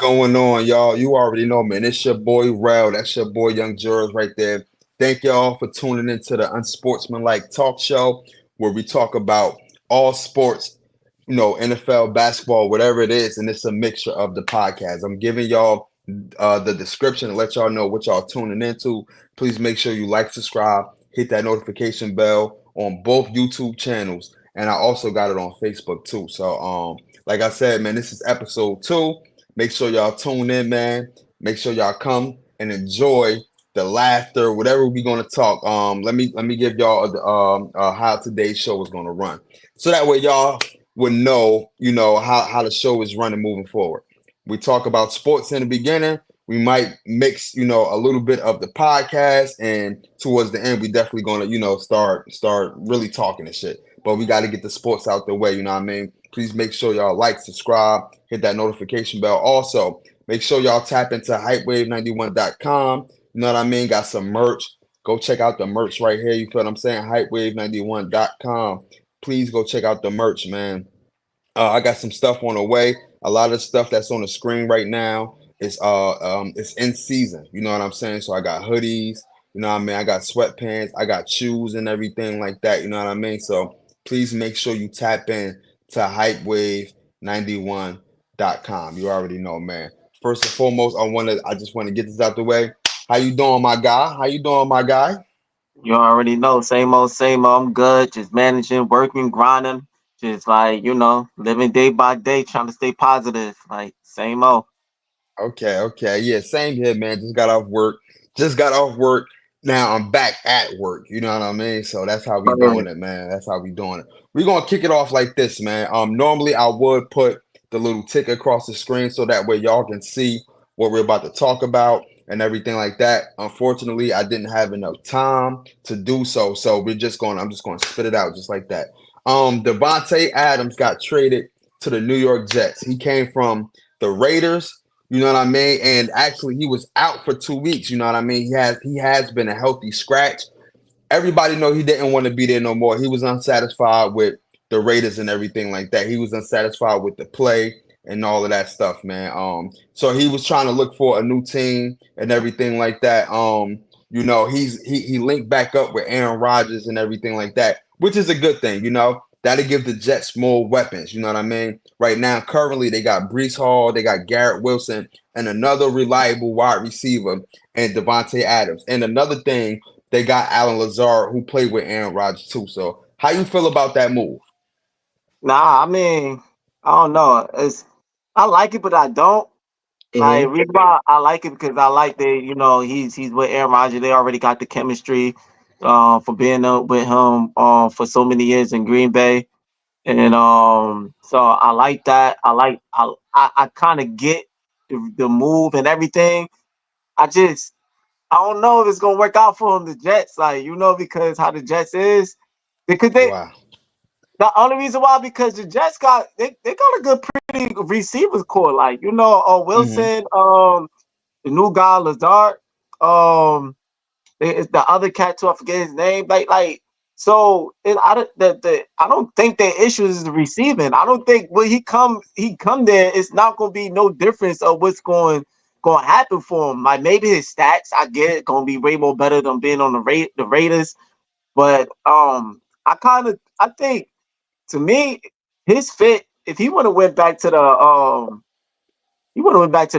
going on, y'all? You already know, man. It's your boy Rel. That's your boy Young Jurors right there. Thank y'all for tuning into the Unsportsmanlike talk show where we talk about all sports, NFL, basketball, whatever it is, and it's a mixture of the podcast. I'm giving y'all the description to let y'all know what y'all tuning into. Please make sure you like, subscribe, hit that notification bell on both YouTube channels, and I also got it on Facebook too. So, like I said, man, this is episode 2. Make sure y'all tune in, man. Make sure y'all come and enjoy the laughter, whatever we're gonna talk. Let me give y'all how today's show is gonna run, so that way y'all would know, how the show is running moving forward. We talk about sports in the beginning. We might mix, a little bit of the podcast, and towards the end, we definitely gonna, start really talking and shit. But we got to get the sports out the way. You know what I mean? Please make sure y'all like, subscribe, hit that notification bell. Also, make sure y'all tap into hypewave91.com. You know what I mean? Got some merch. Go check out the merch right here. You feel what I'm saying? Hypewave91.com. Please go check out the merch, man. I got some stuff on the way. A lot of the stuff that's on the screen right now is it's in season. You know what I'm saying? So I got hoodies. You know what I mean? I got sweatpants. I got shoes and everything like that. You know what I mean? So please make sure you tap in to hypewave91.com. You already know, man. First and foremost, I just want to get this out the way. How you doing, my guy? How you doing, my guy? You already know, same old, same old. I'm good. Just managing, working, grinding. Just like, living day by day, trying to stay positive. Like, same old. Okay, okay. Yeah, same here, man. Just got off work. Just got off work. Now I'm back at work. You know what I mean? So that's how we doing it, man. That's how we doing it. We're gonna kick it off like this, man. Normally I would put the little tick across the screen so that way y'all can see what we're about to talk about and everything like that. Unfortunately, I didn't have enough time to do so. So I'm just gonna spit it out just like that. Devontae Adams got traded to the New York Jets. He came from the Raiders. You know what I mean? And actually, he was out for 2 weeks. You know what I mean? He has been a healthy scratch. Everybody know he didn't want to be there no more. He was unsatisfied with the Raiders and everything like that. He was unsatisfied with the play and all of that stuff, man. So he was trying to look for a new team and everything like that. He linked back up with Aaron Rodgers and everything like that, which is a good thing. That'll give the Jets more weapons. You know what I mean? Right now, currently, they got Brees Hall, they got Garrett Wilson, and another reliable wide receiver, and Devontae Adams. And another thing, they got Alan Lazard, who played with Aaron Rodgers too. So, how you feel about that move? Nah, I mean, I don't know. I like it, but I don't. Like, Mm-hmm. reason why I like it because I like that, he's with Aaron Rodgers. They already got the chemistry for being up with him for so many years in Green Bay. And so I like that. I kind of get the move and everything. I don't know if it's gonna work out for him, the Jets, like, because how the Jets is. Because Wow. the only reason why, because the Jets they got a good pretty receivers core, like, Mm-hmm. Wilson, the new guy Lazard, it's the other cat too. I forget his name. So I don't think their issue is the receiving. I don't think when he come there, it's not gonna be no difference of what's going to happen for him. Like, maybe his stats, I get it, gonna be way more better than being on the Raiders. But I think, to me, his fit, if he would have went back to the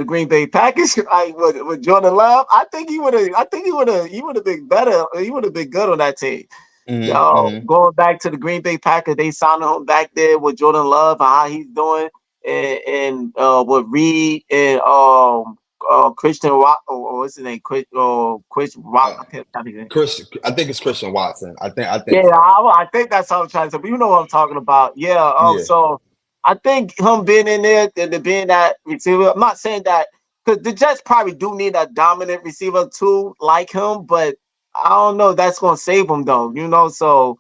Green Bay Packers, like with Jordan Love. I think he would have been better. He would have been good on that team. Mm-hmm. Going back to the Green Bay Packers, they signed him back there with Jordan Love and how he's doing, and with Reed and Christian Rock, or what's his name, Chris Rock. Uh, I can't think of it. I think it's Christian Watson. I think Yeah, so. I think that's how I'm trying to say. But you know what I'm talking about. Yeah. Yeah. So I think him being in there and being that receiver. I'm not saying that because the Jets probably do need a dominant receiver too, like him. But I don't know if that's gonna save him though. So.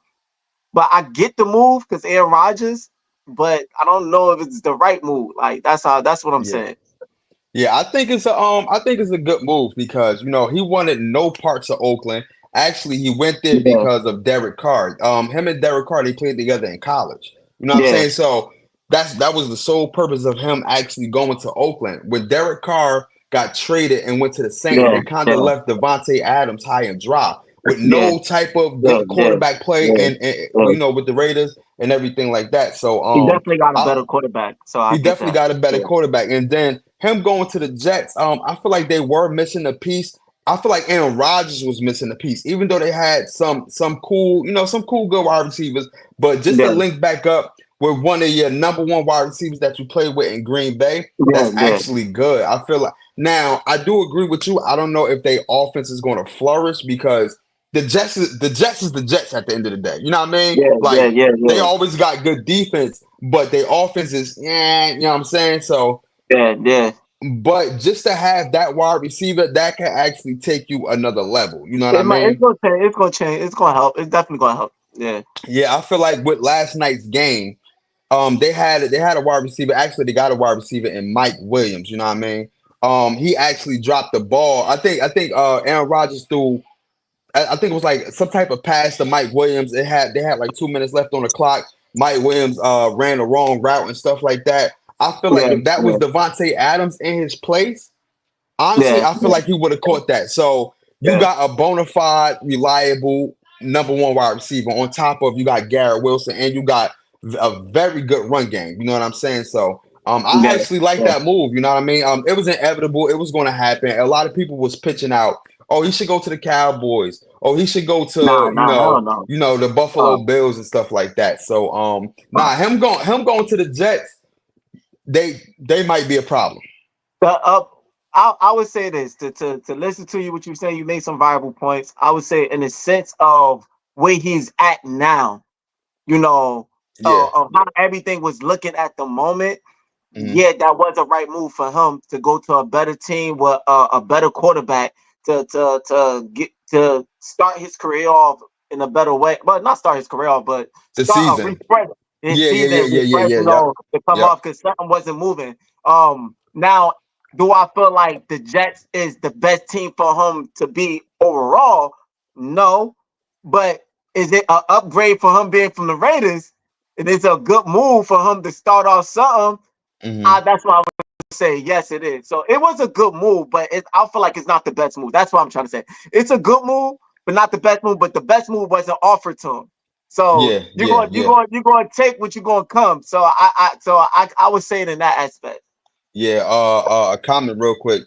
But I get the move because Aaron Rodgers, but I don't know if it's the right move. Like, that's what I'm Yeah. saying. Yeah, I think it's a good move because he wanted no parts of Oakland. Actually, he went there Yeah. because of Derek Carr. Him and Derek Carr, they played together in college. You know what I'm Yeah. saying? So that was the sole purpose of him actually going to Oakland. When Derek Carr got traded and went to the Saints, Yeah, they kind of yeah, left Devontae Adams high and dry with yeah, no type of yeah, good yeah, quarterback play, yeah, and yeah. with the Raiders and everything like that. So He definitely got a I better quarterback, so I he get definitely that. got a better Yeah, quarterback. And then him going to the Jets, I feel like they were missing a piece. I feel like Aaron Rodgers was missing a piece, even though they had some cool, some cool good wide receivers. But just to yeah, link back up with one of your number one wide receivers that you played with in Green Bay, yeah, that's yeah. actually good. I feel like now I do agree with you. I don't know if their offense is going to flourish because the Jets is the Jets at the end of the day. You know what I mean? Yeah, yeah, Like yeah, they yeah, always got good defense, but their offense is, you know what I'm saying? So, yeah, yeah. but just to have that wide receiver, that can actually take you another level. You know what I It might. It's mean? gonna change. It's gonna change. It's gonna help. It's definitely gonna help. Yeah. Yeah, I feel like with last night's game, they had a wide receiver. Actually, they got a wide receiver in Mike Williams. You know what I mean? He actually dropped the ball. I think Aaron Rodgers threw. I think it was like some type of pass to Mike Williams. They had like 2 minutes left on the clock. Mike Williams ran the wrong route and stuff like that. I feel like Yeah, if that was yeah, Devontae Adams in his place, honestly, yeah, I feel yeah, like he would have caught that. So you yeah. got a bona fide, reliable number one wide receiver on top of you got Garrett Wilson and you got a very good run game. You know what I'm saying? So I Yeah, actually like yeah. that move. You know what I mean? It was inevitable. It was going to happen. A lot of people was pitching out. Oh, he should go to the Cowboys. Oh, he should go Nah, to nah, hell no. the Uh, Buffalo Bills and stuff like that. So uh, him going to the Jets, they might be a problem. the up. I would say this to listen to you. What you say, you made some viable points. I would say in the sense of where he's at now. You know, Yeah. of how everything was looking at the moment. Hmm. Yeah, that was a right move for him to go to a better team with a better quarterback to get to start his career off in a better way. But not start his career off, but The start a season. refresh his Yeah, yeah, yeah, season, yeah, yeah, refresh, yeah, yep, to come yep. off because something wasn't moving. Now, do I feel like the Jets is the best team for him to be overall? No, but is it an upgrade for him being from the Raiders? It is a good move for him to start off something. Hmm. That's why I would say yes, it is. So it was a good move, but I feel like it's not the best move. That's what I'm trying to say. It's a good move, but not the best move. But the best move wasn't offered to him. So Yeah, yeah, yeah, you're going to take what you're going to come. So I would say it in that aspect. yeah. A comment real quick.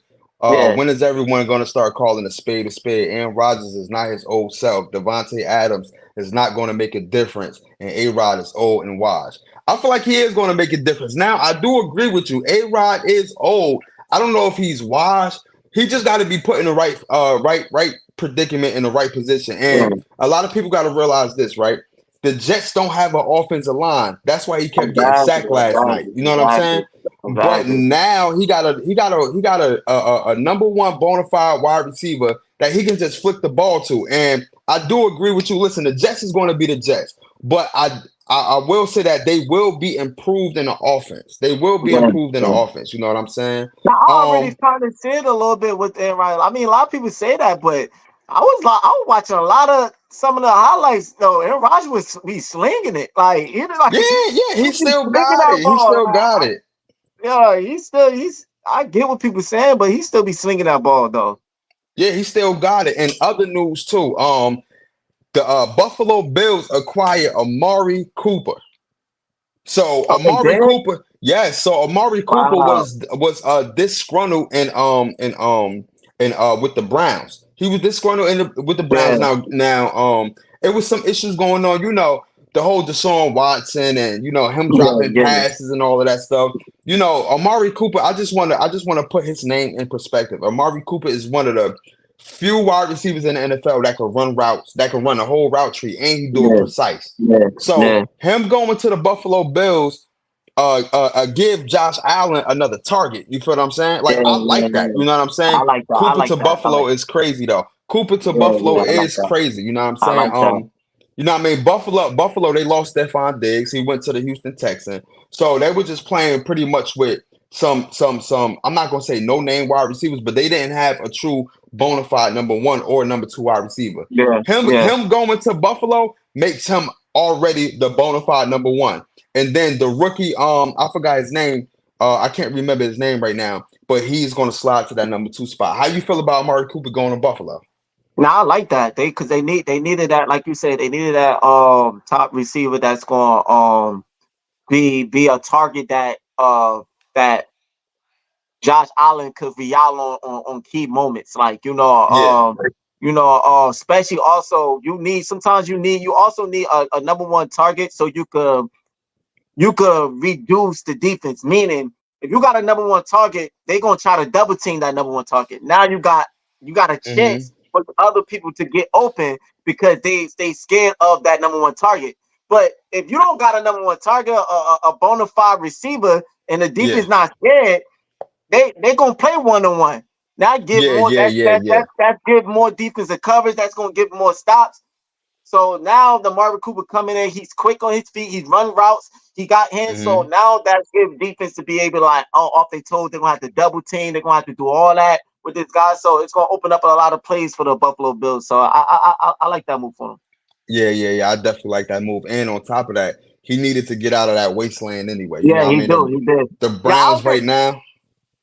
Yeah, When is everyone going to start calling a spade a spade? Aaron Rodgers is not his old self. Devontae Adams is not going to make a difference, and A Rod is old and washed. I feel like he is going to make a difference. Now, I do agree with you. A Rod is old. I don't know if he's washed. He just got to be put in the right predicament in the right position. yeah, And a lot of people got to realize this, right? The Jets don't have an offensive line. That's why he kept getting exactly, sacked last night. exactly, You know what I'm exactly, saying? But exactly. now he got a number one bona fide wide receiver that he can just flick the ball to. And I do agree with you. Listen, the Jets is going to be the Jets, but I will say that they will be improved in the offense. They will be Yeah, improved in the yeah. offense. You know what I'm saying? Now, I already Um, kind of see it a little bit with Aaron Rodgers. I mean, a lot of people say that, but I was watching a lot of some of the highlights though. Aaron Rodgers was be slinging it like he like yeah, yeah, he he be still slinging got that it. He ball. still got it. Yeah, he's. I get what people saying, but he still be slinging that ball though. Yeah, he still got it. And other news too. The Buffalo Bills acquire Amari Cooper. So Oh, they Amari did. Cooper, yes. So Amari Cooper Wow. was disgruntled and with the Browns. He was disgruntled with the Yeah, Browns. Now it was some issues going on. The whole Deshaun Watson and him yeah, dropping yeah, passes and all of that stuff. Amari Cooper. I just want to put his name in perspective. Amari Cooper is one of the few wide receivers in the NFL that can run routes, that can run a whole route tree, and he do it yeah, precise. yeah, So yeah, him going to the Buffalo Bills, give Josh Allen another target. You feel what I'm saying? yeah, Like I yeah, like that. yeah. You know what I'm saying? I like that. I Cooper like to that. I like Buffalo that. is crazy though. Cooper to Yeah, Buffalo yeah. I like is that. crazy. You know what I'm I saying? like that. You know what I mean? Buffalo, they lost Stephon Diggs. He went to the Houston Texans. So they were just playing pretty much with some. I'm not gonna say no name wide receivers, but they didn't have a true bona fide number one or number two wide receiver. Yeah, Him yeah, him going to Buffalo makes him already the bona fide number one. And then the rookie, I forgot his name. I can't remember his name right now, but he's going to slide to that number 2 spot. How you feel about Amari Cooper going to Buffalo? Now I like that because they needed that, like you said, they needed that top receiver that's going be a target that Josh Allen could rely on key moments, like Yeah. especially also you also need a number one target so you could reduce the defense. Meaning, if you got a number one target, they're gonna try to double team that number one target. Now you got a Hmm. chance for other people to get open because they scared of that number one target. But if you don't got a number one target, a bona fide receiver, and the Yeah. defense not scared, they gonna play one on one. Now give Yeah. more Yeah. Yeah. Yeah. that give more defensive coverage. That's gonna give more stops. So now the Marvin Cooper coming in, he's quick on his feet, he's run routes, he got hands. So Hmm. now that's give defense to be able to like off their toes. They're gonna have to double team, they're gonna have to do all that with this guy. So it's gonna open up a lot of plays for the Buffalo Bills. So I like that move for him. Yeah. Yeah. Yeah. I definitely like that move. And on top of that, he needed to get out of that wasteland anyway. You know Yeah, what I he mean? do, he did. The Yeah, Browns right now,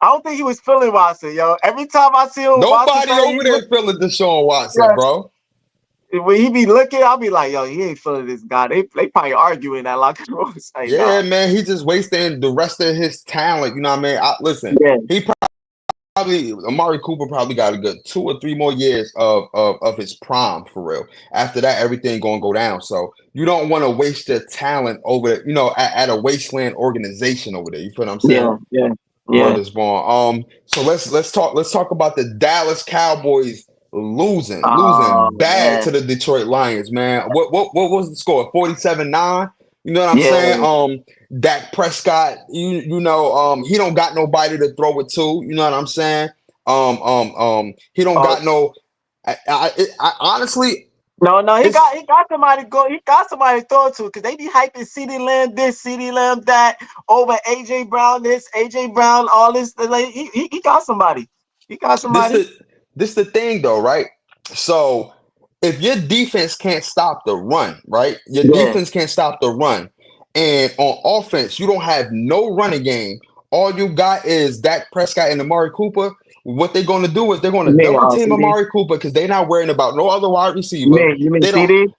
I don't think he was feeling Watson, yo. Every time I see him Watson nobody play, over there feeling Deshaun Watson, yeah, bro. when he be looking, I'll be like, yo, he ain't feeling this guy. They probably arguing that locker room. It's like, Yeah, nah. man, he just wasting the rest of his talent. You know what I mean? Listen, Yeah, he probably Amari Cooper probably got a good 2 or 3 more years of his prime for real. After that, everything gonna go down. So you don't want to waste your talent over, at a wasteland organization over there. You feel what I'm saying? yeah, yeah, Word yeah. is born. So let's talk about the Dallas Cowboys losing Oh bad man, to the Detroit Lions, man. What was the score? 47-9. You know what I'm yeah. saying? Dak Prescott, he don't got nobody to throw it to. You know what I'm saying? He don't Oh got no. Honestly, no, no, he it's got he got somebody to go. He got somebody to throw it to because they be hyping CeeDee Lamb this, CeeDee Lamb that over AJ Brown this, AJ Brown all this. Like he got somebody. He got this somebody. the this the thing though, right? So if your defense can't stop the run, right? Your Yeah, defense can't stop the run, and on offense you don't have no running game. All you got is Dak Prescott and Amari Cooper. What they're going to do is they're going you to mean double team CD? Amari Cooper because they're not worrying about no other wide You receiver. mean They don't. CD?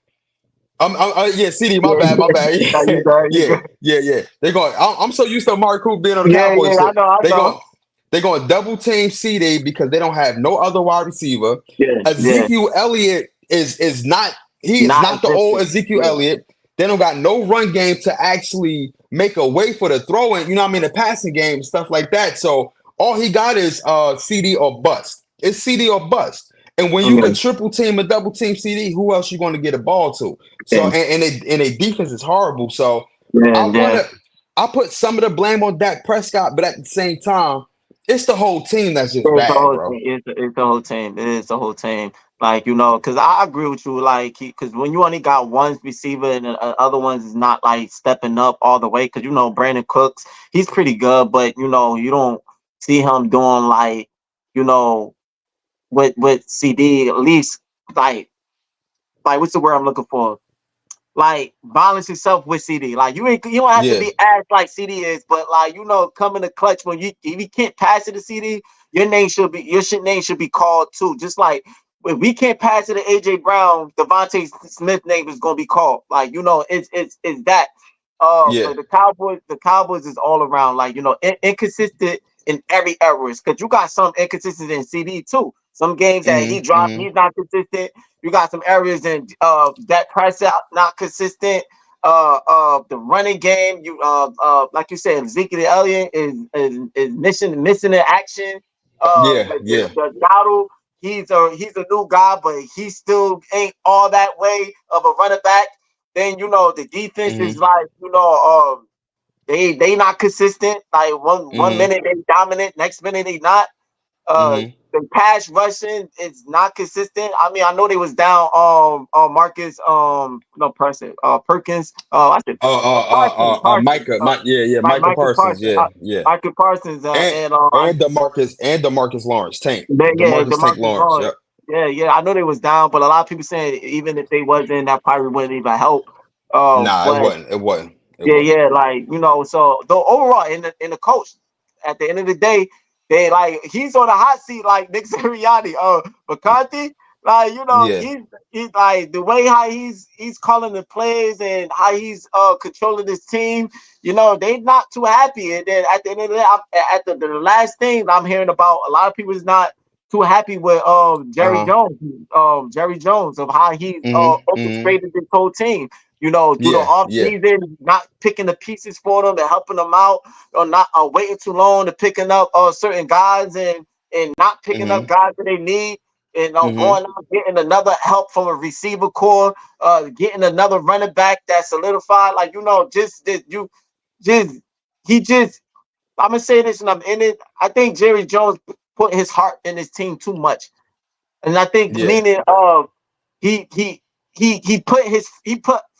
Yeah, CD, my Yeah, bad, my bad. yeah. You good? You Yeah, good? yeah, yeah. They're going. I'm so used to Amari Cooper being on the Yeah, Cowboys. yeah. So I know, I they know. going they're going to double team CD because they don't have no other wide receiver. Yeah, yeah. Ezekiel Elliott is not he is Not not the old existent. Ezekiel Yeah, Elliott. They don't got no run game to actually make a way for the throwing. You know what I mean? The passing game, stuff like that. So all he got is CD or bust. It's CD or bust. And when you yeah, can triple team or double team CD, who else you going to get a ball to? So yeah, and they defense is horrible. So yeah, I yeah. wanna I put some of the blame on Dak Prescott, but at the same time, it's the whole team that's just It's the bad, whole bro. team. It's the whole team. It is the whole team. Like because I agree with you. Like because when you only got one receiver and the other ones is not like stepping up all the way. Because Brandon Cooks, he's pretty good, but you don't see him doing like you know with CD at least like what's the word I'm looking for? Like balance yourself with CD. Like you don't have to Yeah, be as like CD is, but like coming to clutch when if you can't pass it to CD, your name should be called too. Just like if we can't pass it to AJ Brown, Devontae Smith name is gonna be called. Like it's that. yeah, But the Cowboys is all around like inconsistent in every areas because you got some inconsistency in CD too. Some games that he dropped, hmm. he's not consistent. You got some areas in that price out not consistent. The running game, like you said, Ezekiel Elliott is missing in action. Yeah, yeah. The Dowdle, he's a new guy, but he still ain't all that way of a running back. Then the defense is Hmm. like they not consistent. Like one Hmm. minute they dominant, next minute they not. Hmm. The pass rushing is not consistent. I mean, I know they was down Marcus no Person Perkins. I said Parsons. Micah, yeah, yeah, Right, Micah Michael Parsons, Parsons. yeah, yeah, Michael Parsons and and Demarcus Lawrence, yeah, Tank DeMarcus Lawrence, Lawrence. yep. Yeah, yeah. I know they was down, but a lot of people saying even if they wasn't, that probably wouldn't even help. Nah, it But wasn't, it wasn't. It Yeah, wasn't. yeah, like so the overall in the coach, at the end of the day, they like he's on the hot seat like Nick Sirianni. McCarthy, like Yeah. he's like the way how he's calling the plays and how he's controlling his team. They not too happy. And then at the end of the day, at the last thing I'm hearing about, a lot of people is not too happy with Uh-huh. Jerry Jones of how he Mm-hmm. orchestrated this whole team. Through the Yeah, off yeah. season, not picking the pieces for them and helping them out, or not waiting too long to picking up certain guys and not picking up Mm-hmm. guys that they need, and Mm-hmm. going out getting another help from a receiver core, getting another running back that's solidified. Like just that you just he just. I'm gonna say this, and I'm in it. I think Jerry Jones put his heart in his team too much, and I think Yeah. meaning he he he put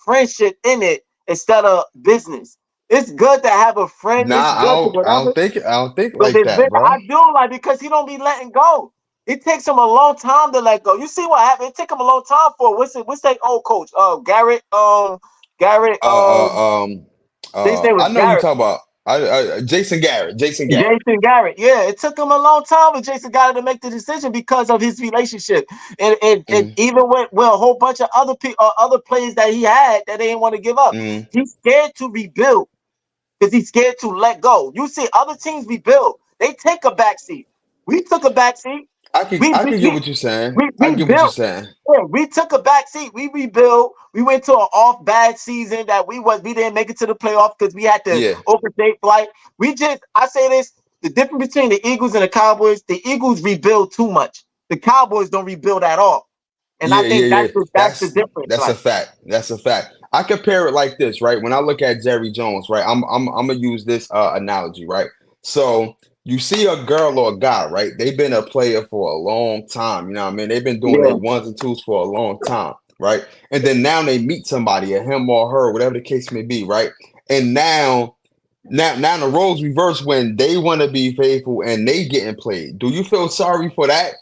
friendship in it instead of business. It's good to have a friend. It's Nah, good to whatever, I don't think but like that, bro. I do like because he don't be letting go. It takes him a long time to let go. You see what happened? It took him a long time for what's that old coach? Garrett. His name was I know who you Garrett. talk about. Jason Garrett. Jason Garrett. Jason Garrett, yeah, it took him a long time for Jason Garrett to make the decision because of his relationship, and Mm-hmm. even with a whole bunch of other players that he had that they didn't want to give up. Mm-hmm. He's scared to rebuild because he's scared to let go. You see, other teams rebuild, they take a back seat. We took a back seat. I could get what you're saying. I We get what you're built. saying. Yeah, we took a back seat. We rebuilt. We went to an off bad season that we didn't make it to the playoff because we had to Yeah. overtake flight. I say this, the difference between the Eagles and the Cowboys, the Eagles rebuild too much. The Cowboys don't rebuild at all. And I Yeah, yeah, think yeah. that's the difference. That's a Like, fact. That's a fact. I compare it like this, right? When I look at Jerry Jones, right? I'm gonna use this analogy, right? So you see a girl or a guy, right? They've been a player for a long time. You know what I mean? They've been doing yeah, their ones and twos for a long time, right? And then now they meet somebody, a him or her, whatever the case may be, right? And now the roles reverse when they want to be faithful and they getting played. Do you feel sorry for that?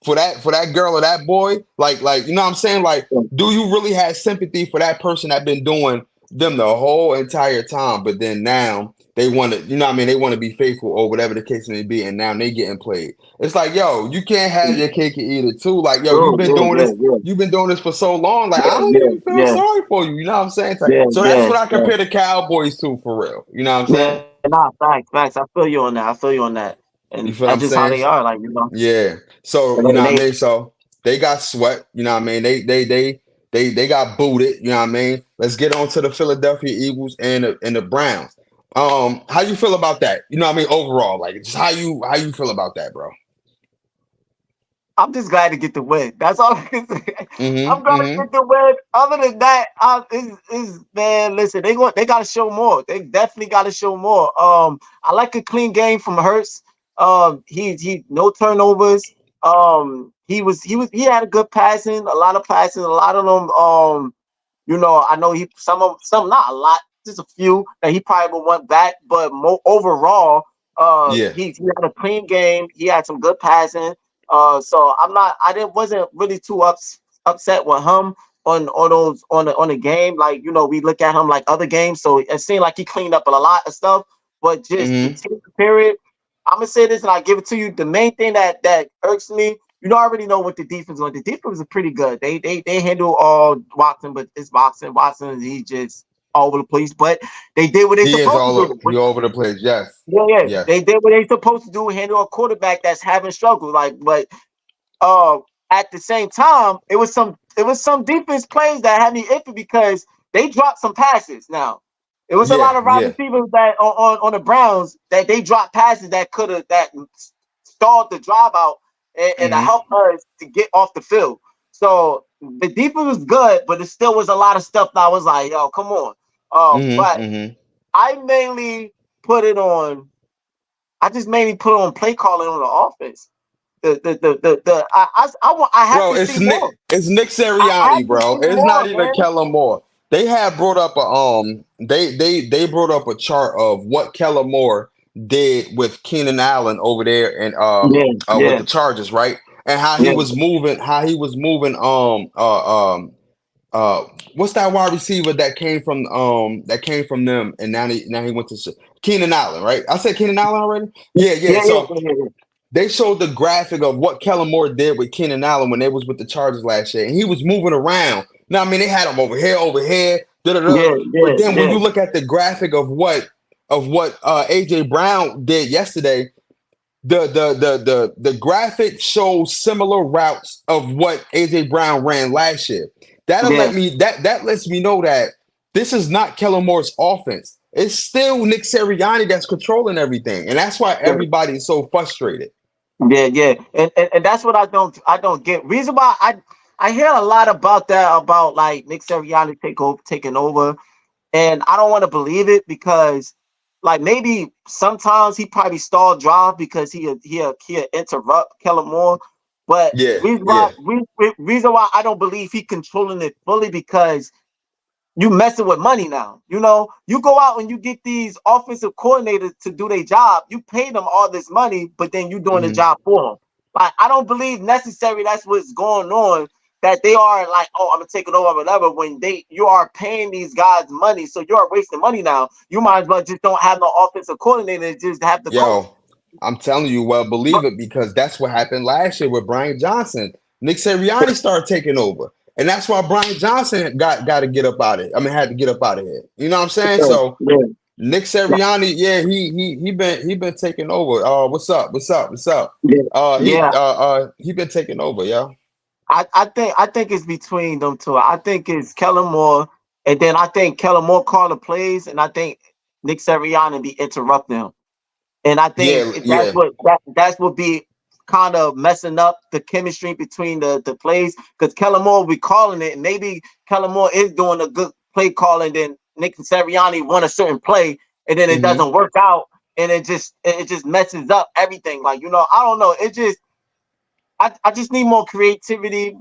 For that girl or that boy, like you know what I'm saying, like, do you really have sympathy for that person that been doing them the whole entire time, but then now they want to, you know what I mean, they want to be faithful or whatever the case may be, and now they getting played. It's like, yo, you can't have your cake and eat it too. Like, yo, oh, yeah, yeah, you've been doing this for so long, like, I yeah, don't yeah, even feel yeah, sorry for you, you know what I'm saying? It's like, yeah, so that's yeah, what I yeah. compare the Cowboys to, for real, you know what I'm saying? Yeah, nah, facts. I feel you on that. I feel you on that. And You feel what that's I'm just how saying? they are. Like, Yeah. So, and you know what I they mean? So they got swept, you know what I mean? They got booted, you know what I mean? Let's get on to the Philadelphia Eagles and the Browns. How you feel about that? You know what I mean? Overall, like, just how you feel about that, bro? I'm just glad to get the win. That's all I can say. I'm Mm-hmm. glad to Mm-hmm. get the win. Other than that, is man, listen, they gotta show more. They definitely gotta show more. I like a clean game from Hurts. He no turnovers. He had a good passing, a lot of passing, a lot of them. I know some not a lot, just a few that he probably would want back, but overall, Yeah. he had a clean game. He had some good passing. So I didn't wasn't really too upset with him on those on the game. Like we look at him like other games, so it seemed like he cleaned up a lot of stuff. But just the Mm-hmm. team period, I'm gonna say this and I give it to you. The main thing that irks me, I already know what the defense was. The defense is pretty good. They handle all Watson, but it's Watson. Watson, he just all over the place. But they did what they He is supposed to do. he all over the place. Yes. Yeah, yeah. Yes. They did what they supposed to do, handle a quarterback that's having struggles. Like, but uh at the same time, it was some defense plays that had me iffy because they dropped some passes. Now, it was a Yeah. lot of wide Yeah. receivers that on the Browns that they dropped passes that stalled the drive out and to Mm-hmm. help us to get off the field. So the defense was good, but it still was a lot of stuff that I was like, yo, come on. Mm-hmm. But Mm-hmm. I mainly put it on. I just mainly put on play calling on the offense. I have Bro, to see more. It's Nick I have Sirianni, to bro. see It's not more, even man. Kellen Moore. They had brought up a they brought up a chart of what Kellen Moore did with Keenan Allen over there and Yeah, with yeah, the Chargers, right? And yeah, how he was moving uh what's that wide receiver that came from them and now he went to Keenan Allen, right? I said Keenan Allen already? Yeah, yeah. Yeah, yeah, So yeah, yeah, they showed the graphic of what Kellen Moore did with Keenan Allen when they was with the Chargers last year, and he was moving around. Now, I mean, they had him over here, da da da. yeah, But yeah, then when yeah, you look at the graphic of what AJ Brown did yesterday, the graphic shows similar routes of what AJ Brown ran last year. yeah, That lets me know that this is not Kellen Moore's offense. It's still Nick Sirianni that's controlling everything, and that's why yeah. everybody is so frustrated. Yeah, yeah, and that's what I don't get. Reason why I hear a lot about that about like Nick Sirianni taking over, and I don't want to believe it because like maybe sometimes he probably stall drive because he interrupt Kellen Moore, but Yeah, yeah. reason why I don't believe he controlling it fully because you messing with money now. You know, you go out and you get these offensive coordinators to do their job. You pay them all this money, but then you doing the Hmm. job for them. Like I don't believe necessary that's what's going on. That they are like, oh, I'm gonna take it over, whatever. When you are paying these guys money, so you are wasting money now. You might as well just don't have no offensive coordinator, just have the coach. Yo, I'm telling you, well, believe it because that's what happened last year with Brian Johnson. Nick Sirianni started taking over, and that's why Brian Johnson got to get up out of it. I mean, had to get up out of here. You know what I'm saying? Yeah, So yeah. Nick Sirianni, yeah, he been taking over. What's up? What's up? What's up? Yeah, yeah. He been taking over, yo. I think it's between them two. I think it's Kellen Moore, and then I think Kellen Moore call the plays, and I think Nick Sirianni be interrupting him. And I think Yeah, yeah. that's what be kind of messing up the chemistry between the plays because Kellen Moore will be calling it, and maybe Kellen Moore is doing a good play calling, then Nick Sirianni won a certain play, and then it Hmm. doesn't work out, and it just messes up everything. Like I don't know. I just need more creativity,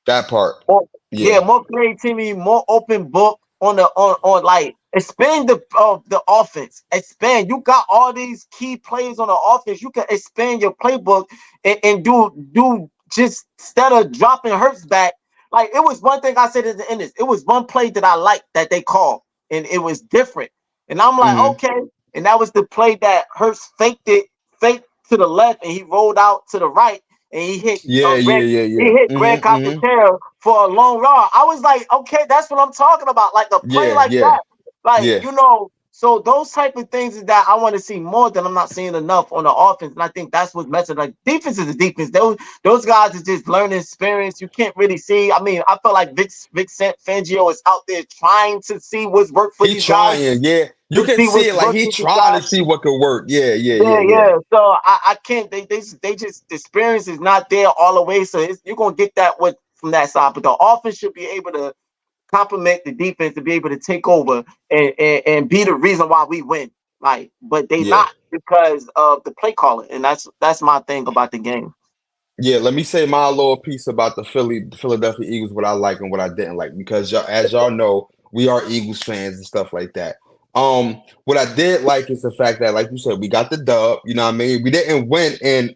That part. more, yeah, Yeah. more creativity, more open book on like expand the offense. Expand. You got all these key players on the offense. You can expand your playbook and do just instead of dropping Hurts back. Like it was one thing I said at the end. It was one play that I liked that they called, and it was different. And I'm like, Hmm. okay. And that was the play that Hurts faked to the left, and he rolled out to the right, and Yeah, yeah, yeah, he yeah. hit Greg Hmm. Hmm. Carpenter for a long run. I was like, okay, that's what I'm talking about. Like a play Yeah, like yeah, that. Like, yeah. so those type of things is that I want to see more than I'm not seeing enough on the offense. And I think that's what's messing. Like defense is a defense. Those guys is just learning experience. You can't really see. I mean, I feel like Vic Fangio is out there trying to see what's worked for He these guys, trying, yeah. You to can see see what's it like worked he for these trying to guys. see what could work. Yeah, yeah, Yeah, yeah, yeah. yeah. So I can't. They just the experience is not there all the way. So you're gonna get that from that side, but the offense should be able to complement the defense to be able to take over and be the reason why we win. Like, but they Yeah. not because of the play calling, and that's my thing about the game. Yeah, let me say my little piece about the Philadelphia Eagles, what I like and what I didn't like, because as y'all know, we are Eagles fans and stuff like that. What I did like is the fact that, like you said, we got the dub. You know what I mean? We didn't win in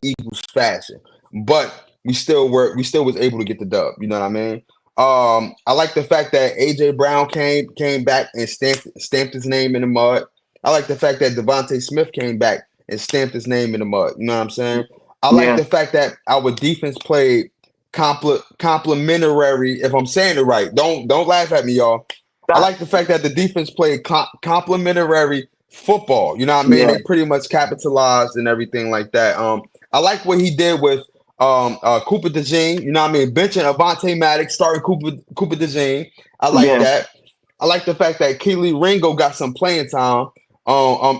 Eagles fashion, but we still was able to get the dub. You know what I mean? I like the fact that AJ Brown came back and stamped his name in the mud. I like the fact that Devontae Smith came back and stamped his name in the mud. You know what I'm saying? I like Yeah, the fact that our defense played complimentary. If I'm saying it right, don't laugh at me, y'all. I that, like the fact that the defense played complimentary football. You know what I mean? yeah, They pretty much capitalized and everything like that. I like what he did with Cooper DeJean. You know what I mean? Benching Avante Maddox, starting Cooper DeJean. I like yeah, that. I like the fact that Keely Ringo got some playing time.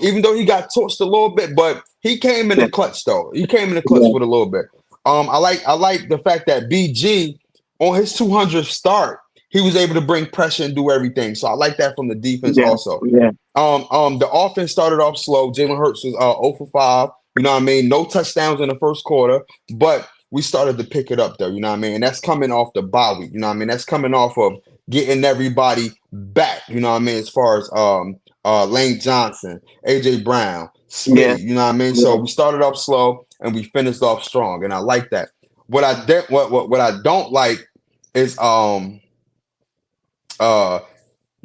Even though he got torched a little bit, but he came in yeah, the clutch though. He came in the clutch yeah, with a little bit. I like the fact that BG on his 200th start, he was able to bring pressure and do everything. So I like that from the defense yeah, also. yeah, The offense started off slow. Jalen Hurts was 0 for 5. You know what I mean? No touchdowns in the first quarter, but we started to pick it up though. You know what I mean? And that's coming off the bye week. You know what I mean? That's coming off of getting everybody back. You know what I mean? As far as Lane Johnson, AJ Brown, yeah, Smitty. You know what I mean? So yeah, we started off slow and we finished off strong, and I like that. what I don't like is uh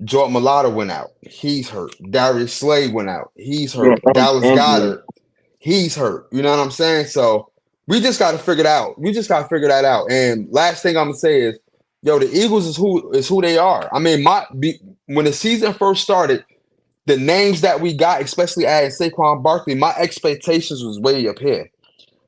Jordan Mulatto went out. He's hurt. Darius Slade went out. He's Yeah, hurt. Dallas injury. Goddard. He's hurt. You know what I'm saying? So we just got to figure it out. We just got to figure that out. And last thing I'm gonna say is, yo, the Eagles is who they are. I mean, when the season first started, the names that we got, especially adding Saquon Barkley, my expectations was way up here.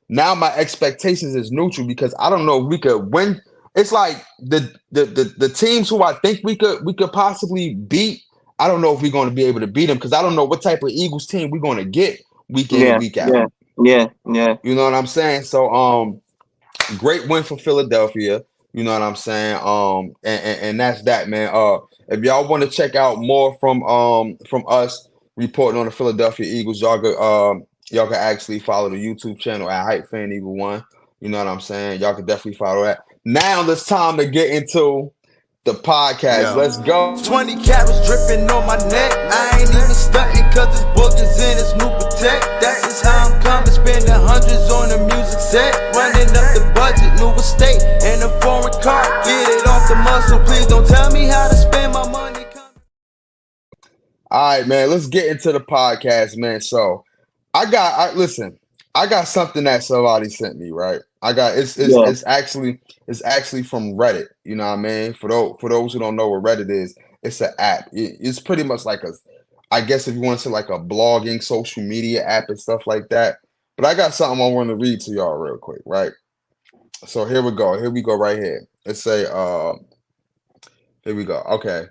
Now my expectations is neutral because I don't know if we could win. It's like the teams who I think we could possibly beat. I don't know if we're going to be able to beat them because I don't know what type of Eagles team we're going to get week in and Yeah, week out. yeah, yeah, yeah. You know what I'm saying? So great win for Philadelphia. You know what I'm saying? And that's that, man. If y'all want to check out more from us reporting on the Philadelphia Eagles, y'all can actually follow the YouTube channel at Hype Fan Eagle One. You know what I'm saying? Y'all can definitely follow that. Now it's time to get into the podcast. Yo. Let's go. 20 carats dripping on my neck. I ain't even stunting cause this book is in its new protect. That's just how I'm coming, spending hundreds on the music set. Running up the budget, new estate, and a foreign car. Get it off the muscle, please don't tell me how to spend my money. All right, man. Let's get into the podcast, man. So listen. I got something that somebody sent me, right? I got Yeah. it's actually from Reddit. You know what I mean? For those who don't know what Reddit is, it's an app. It's pretty much like I guess if you want to say like a blogging social media app and stuff like that. But I got something I want to read to y'all real quick, right? So here we go. Here we go right here. Let's say here we go. Okay.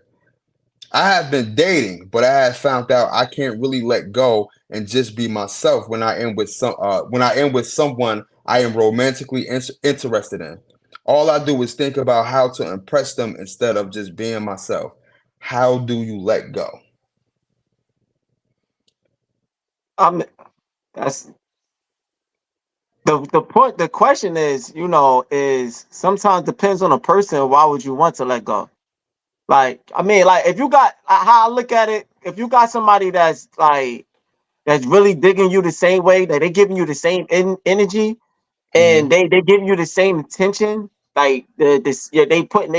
I have been dating, but I have found out I can't really let go and just be myself when I am with someone I am romantically interested in. All I do is think about how to impress them instead of just being myself. How do you let go? I'm that's the point. The question is, is sometimes depends on a person. Why would you want to let go? Like, I mean, like if you got how I look at it, if you got somebody that's really digging you the same way, that they giving you the same energy, and Hmm. they give you the same attention, like this, yeah, they putting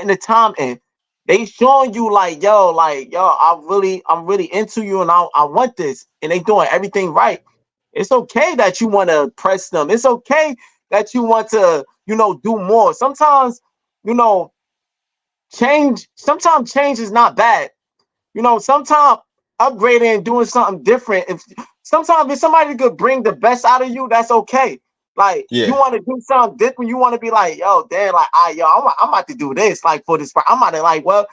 the time in, they showing you like yo, I'm really into you, and I want this, and they doing everything right. It's okay that you want to press them. It's okay that you want to do more. Sometimes you know sometimes change is not bad. Sometimes upgrading and doing something different. If somebody could bring the best out of you, that's okay. Like you Yeah. want to do something different, you want to be like, yo, damn, like, I'm about to do this, like for this. I'm about to like, well,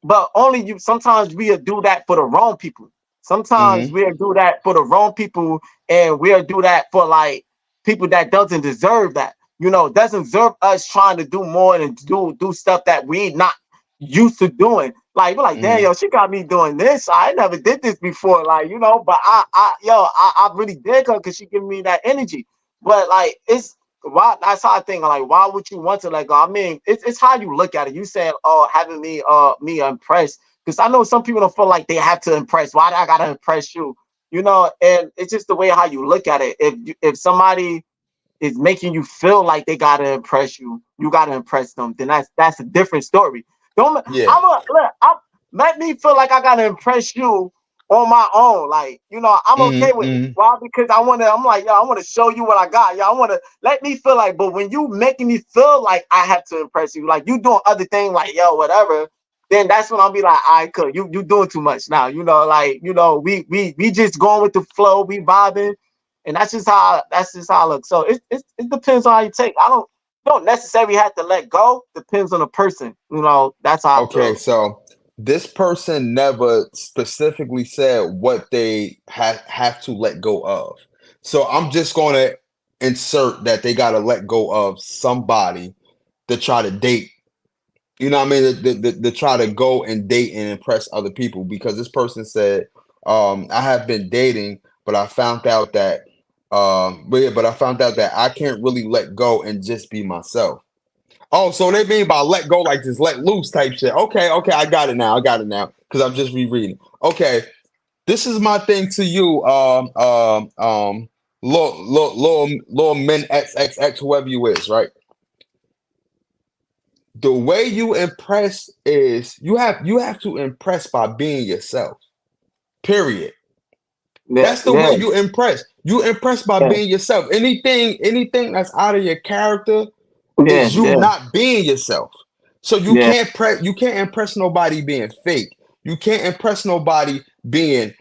but only you. Sometimes we'll do that for the wrong people. Sometimes Hmm. we'll do that for the wrong people, and we'll do that for like people that doesn't deserve that. Doesn't deserve us trying to do more and do stuff that we not used to doing. Like we're like, damn, Hmm. yo, she got me doing this. I never did this before. Like, but I really dig her because she giving me that energy. But like, it's why that's how I think. Like, why would you want to let go? I mean, it's how you look at it. You saying, oh, having me impressed. Because I know some people don't feel like they have to impress. Why do I gotta impress you? And it's just the way how you look at it. If somebody is making you feel like they gotta impress you, you gotta impress them, then that's a different story. Don't Yeah. I'm a look, let me feel like I gotta impress you on my own. Like, I'm Hmm. okay with it. Hmm. Why? Because I'm like, yo, I wanna show you what I got. Yo, I wanna let me feel like, but when you making me feel like I have to impress you, like you doing other things like yo, whatever, then that's when I'll be like, all right, cool, you doing too much now. Like, we just going with the flow, we vibing, and that's just how I look. So it depends on how you take. I don't necessarily have to let go. Depends on the person. That's how I Okay, feel. so this person never specifically said what they have to let go of. So I'm just going to insert that they got to let go of somebody to try to date. You know what I mean? To try to go and date and impress other people because this person said, I have been dating, but I found out that, but I found out that I can't really let go and just be myself. Oh, so they mean by let go like just let loose type shit. Okay, okay, I got it now. I got it now because I'm just rereading. Okay, this is my thing to you, little men XXX, whoever you is, right? The way you impress is you have to impress by being yourself. Period. Yeah, That's the yeah, way you impress. You impress by yeah, being yourself. Anything that's out of your character yeah, is you yeah, not being yourself. So yeah, you can't impress nobody being fake. You can't impress nobody being,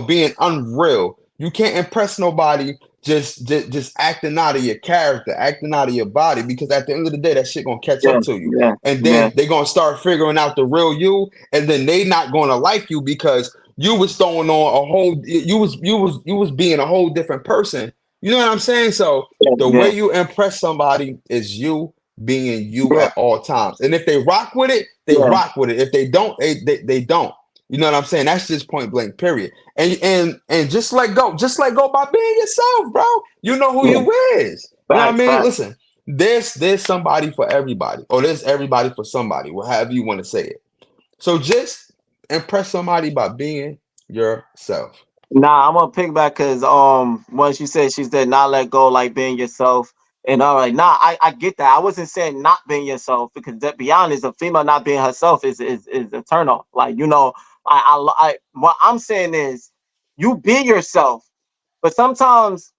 being unreal. You can't impress nobody just acting out of your character, acting out of your body, because at the end of the day, that shit gonna catch yeah, up to you. yeah, And yeah, then they gonna start figuring out the real you, and then they not gonna like you because you was throwing on a whole you was being a whole different person. You know what I'm saying? So yeah, the way yeah, you impress somebody is you being you yeah, at all times. And if they rock with it, they yeah, rock with it. If they don't, they don't. You know what I'm saying? That's just point blank, period. And just let go by being yourself, bro. You know who yeah. you is. You know what I Facts, mean? facts. Listen, there's somebody for everybody, or there's everybody for somebody, however you want to say it. So just impress somebody by being yourself. Nah, I'm gonna pick back because when she said not let go, like being yourself. And all right, nah, I get that. I wasn't saying not being yourself because to be honest, a female not being herself is a turn off. Like, what I'm saying is you be yourself, but sometimes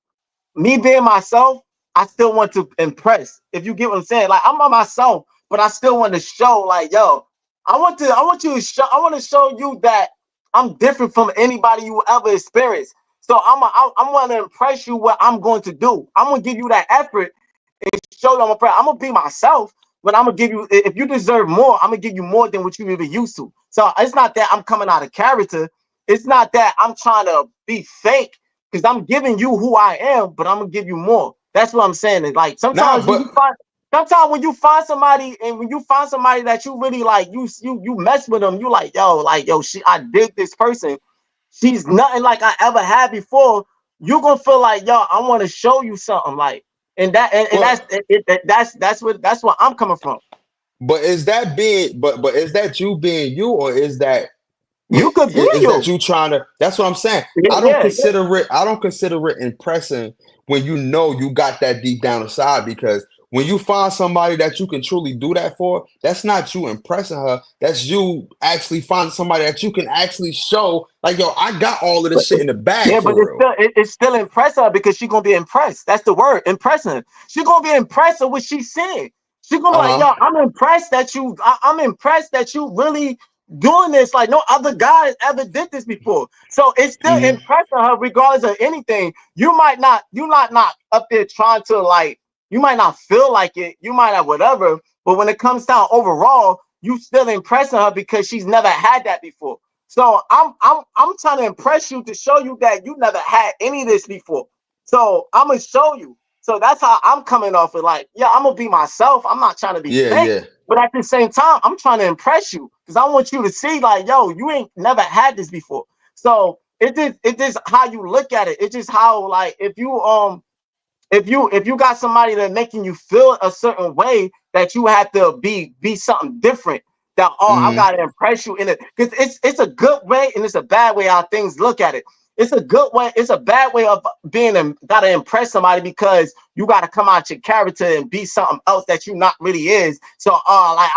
me being myself, I still want to impress. If you get what I'm saying, like I'm on myself, but I still want to show, like, yo, I want you to show, I want to show you that I'm different from anybody you ever experienced. So I'm going to impress you what I'm going to do. I'm gonna give you that effort and show you I'm gonna be myself, but I'm gonna give you if you deserve more, I'm gonna give you more than what you even used to. So it's not that I'm coming out of character. It's not that I'm trying to be fake because I'm giving you who I am, but I'm gonna give you more. That's what I'm saying. It's like Nah, but sometimes when you find somebody and when you find somebody that you really like, you mess with them, you like yo, I dig this person. She's nothing like I ever had before. You're gonna feel like, yo, I want to show you something, like, and but that's what I'm coming from. but is that being but is that you being you, or You could be is that you. you trying to? That's what I'm saying. Yeah, I don't yeah, yeah. consider it. I don't consider it impressing when you know you got that deep down inside. Because when you find somebody that you can truly do that for, that's not you impressing her. That's you actually finding somebody that you can actually show. Like, yo, I got all of this But shit in the bag yeah, but for real. it's still impress her because she's gonna be impressed. That's the word, impressing. She's gonna be impressed with what she's seeing. She's gonna be Uh like, huh. yo, I'm impressed that you really doing this. Like no other guy ever did this before. So it's still Hmm. impressing her regardless of anything. You might not up there trying to like, you might not feel like it, you might have whatever, but when it comes down overall, you still impressing her because she's never had that before. So I'm trying to impress you to show you that you never had any of this before. So I'm gonna show you. So that's how I'm coming off it. Like, yeah, I'm gonna be myself. I'm not trying to be Yeah, fake, yeah, but at the same time, I'm trying to impress you because I want you to see, like, yo, you ain't never had this before. So it just how you look at it. It's just how like if you got somebody that making you feel a certain way that you have to be something different, that I hmm, gotta impress you in it, because it's a good way and it's a bad way how things look at it. It's a good way, it's a bad way of being gotta impress somebody because you gotta come out your character and be something else that you not really is. So like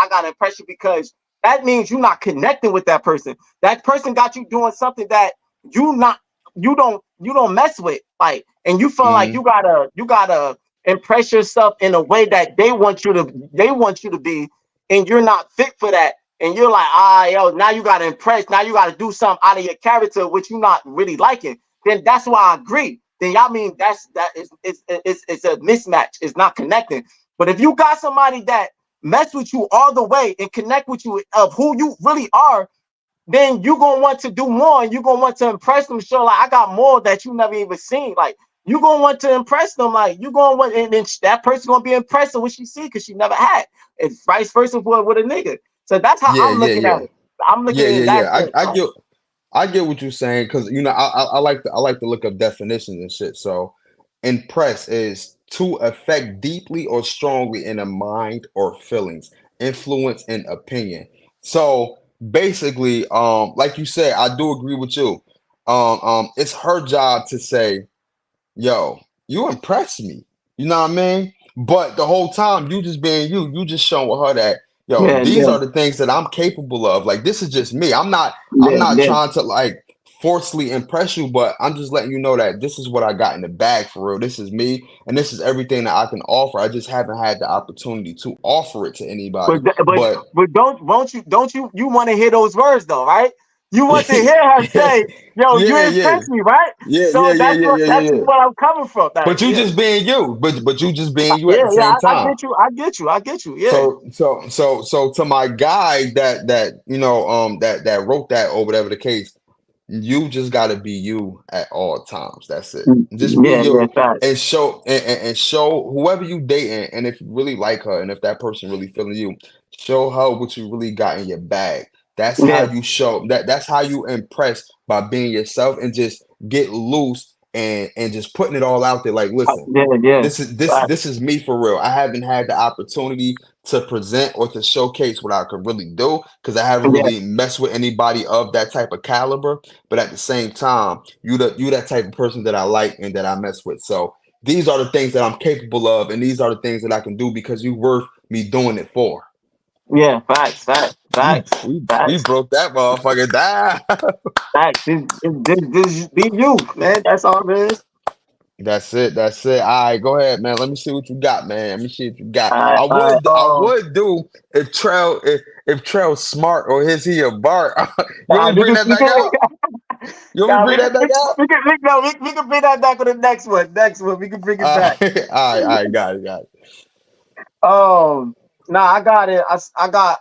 I gotta impress you because that means you're not connecting with that person. That person got you doing something that you not you don't mess with, like, and you feel like hmm. you gotta impress yourself in a way that they want you to be, and you're not fit for that, and you're like, yo, now you gotta impress, now you gotta do something out of your character which you're not really liking. Then that's why I agree. Then y'all mean that is it's a mismatch. It's not connecting. But if you got somebody that mess with you all the way and connect with you of who you really are, then you're gonna want to do more and you're gonna want to impress them, show like I got more that you never even seen. Like you're gonna want to impress them, like you're gonna want, and then that person gonna be impressed with what she see because she never had. And vice versa with a nigga. So that's how Yeah, I'm yeah, looking yeah, at it. I'm looking yeah, at it yeah, in that yeah. sense. I get what you're saying, because I like to look up definitions and shit. So, impress is to affect deeply or strongly in a mind or feelings, influence and opinion. So basically, like you said, I do agree with you. It's her job to say, yo, you impress me. You know what I mean? But the whole time, you just being you, you just showing her that, yo, Yeah, these yeah, are the things that I'm capable of. Like, this is just me. I'm yeah, not yeah. trying to like forcefully impress you, but I'm just letting you know that this is what I got in the bag for real. This is me, and this is everything that I can offer. I just haven't had the opportunity to offer it to anybody. But th- but But but don't you want to hear those words though, right? You want to yeah, hear her say, "Yo, you yeah, impress me," right? yeah, So that's yeah. what I'm coming from. Like, But you yeah, just being you, but you just being you at yeah, the yeah. same I time. get you. I get you. I get you. Yeah, So to my guy that you know that wrote that or whatever the case, you just got to be you at all times. That's it. Just be yeah, yeah. you Facts. and and show whoever you dating, and if you really like her, and if that person really feeling you, show her what you really got in your bag. That's how Yeah, you show that. That's how you impress by being yourself and just get loose and just putting it all out there. Like, listen, yeah, yeah. Facts. this is me for real. I haven't had the opportunity to present or to showcase what I could really do because I haven't Yeah, really messed with anybody of that type of caliber. But at the same time, you that type of person that I like and that I mess with. So these are the things that I'm capable of, and these are the things that I can do because you worth me doing it for. yeah. Facts. Facts. Facts. We Facts. broke that motherfucker down. Facts. This be you, man. That's all it is. That's it. That's it. All right, go ahead, man. Let me see what you got, man. Let me see what you got. All right. All right. I would do if Trell's smart or is he a Bart. You want me to We bring can, that we back can, out? You want me to nah, bring that back out? no, we can bring that back on the next one. Next one, we can bring it back. All right, got it, got it. Nah, I got it. I got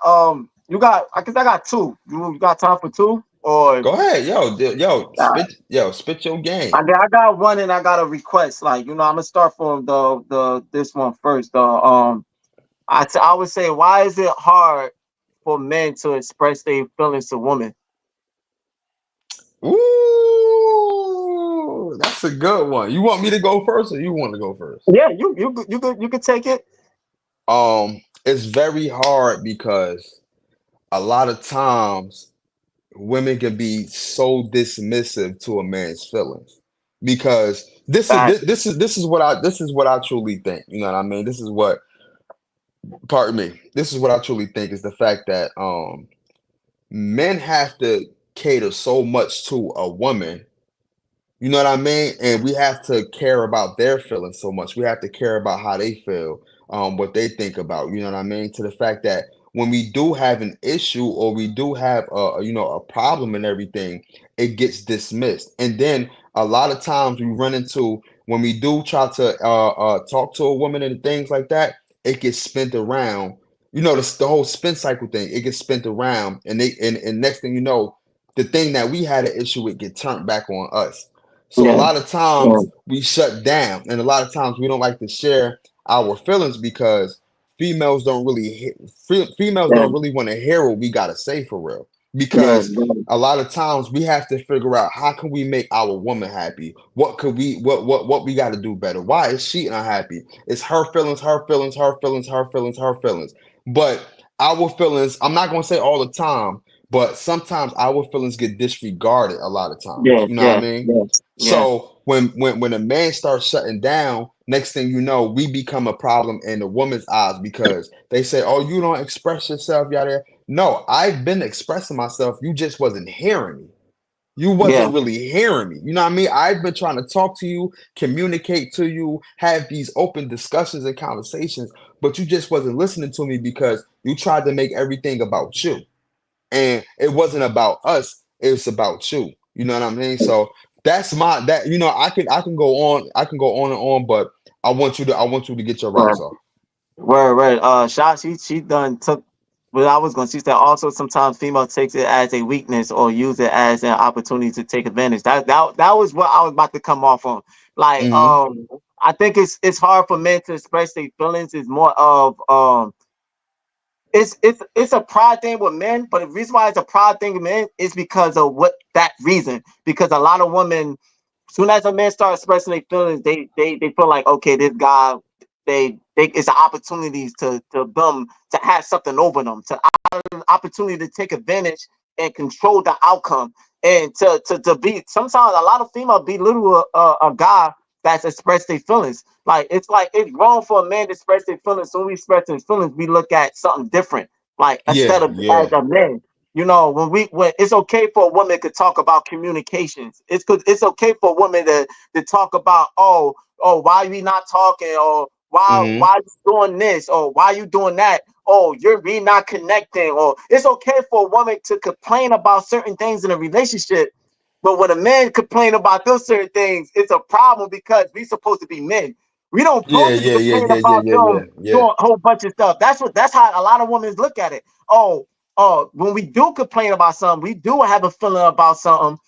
you got. I guess I got two. You got time for two or Go ahead, uh, spit your game. I got one and I got a request. Like I'm gonna start from the this one first. I would say, why is it hard for men to express their feelings to women? Ooh, that's a good one. You want me to go first, or you want to go first? Yeah, you could take it. It's very hard because a lot of times women can be so dismissive to a man's feelings because Fact. this is what I truly think. You know what I mean? This is what pardon me. This is what I truly think is the fact that men have to cater so much to a woman. You know what I mean? And we have to care about their feelings so much. We have to care about how they feel, what they think about. You know what I mean? To the fact that when we do have an issue or we do have a problem and everything, it gets dismissed. And then a lot of times we run into when we do try to talk to a woman and things like that, it gets spent around. You know, the whole spin cycle thing. It gets spent around, and and next thing you know, the thing that we had an issue with get turned back on us. So a Yeah, lot of yeah, times we shut down, and a lot of times we don't like to share our feelings because females don't really females yeah, don't really want to hear what we gotta say for real. yeah, Because a lot of times we have to figure out how can we make our woman happy. What could we what we got to do better? Why is she unhappy? It's her feelings, her feelings, her feelings, her feelings, her feelings. But our feelings, I'm not gonna say all the time, but sometimes our feelings get disregarded a lot of times. yeah, You know what I yeah, mean? yeah, yeah, So when a man starts shutting down, next thing you know, we become a problem in the woman's eyes because they say, "Oh, you don't express yourself, yada." No, I've been expressing myself. You just wasn't hearing me. You yeah, wasn't really hearing me. You know what I mean? I've been trying to talk to you, communicate to you, have these open discussions and conversations, but you just wasn't listening to me because you tried to make everything about you, and it wasn't about us, it's about you. You know what I mean? So that's my that you know I can go on, and on, but I want you to get your right, rocks off. right. Shot, she done took. But I was going to. She said also sometimes female takes it as a weakness or use it as an opportunity to take advantage. That was what I was about to come off on. Like, Hmm. I think it's hard for men to express their feelings. It's more of it's a pride thing with men, but the reason why it's a pride thing with men is because of what that reason. Because a lot of women, soon as a man starts expressing their feelings, they feel like, okay, this guy, they it's an opportunity to them to have something over them, to an opportunity to take advantage and control the outcome, and to be sometimes a lot of female belittle a guy that's express their feelings. Like it's wrong for a man to express their feelings. So when we express their feelings, we look at something different. Like instead Yeah, of as yeah. a man, when it's okay for a woman to talk about communications. It's okay for a woman to talk about, why we not talking, or Mm-hmm. why you doing this, or why you doing that, we not connecting. Or it's okay for a woman to complain about certain things in a relationship, but when a man complain about those certain things, it's a problem because we supposed to be men. We don't Yeah, supposed to be yeah, yeah, complaining yeah, yeah, about yeah, them yeah, yeah. doing a whole bunch of stuff. That's how a lot of women look at it. When we do complain about something, we do have a feeling about something.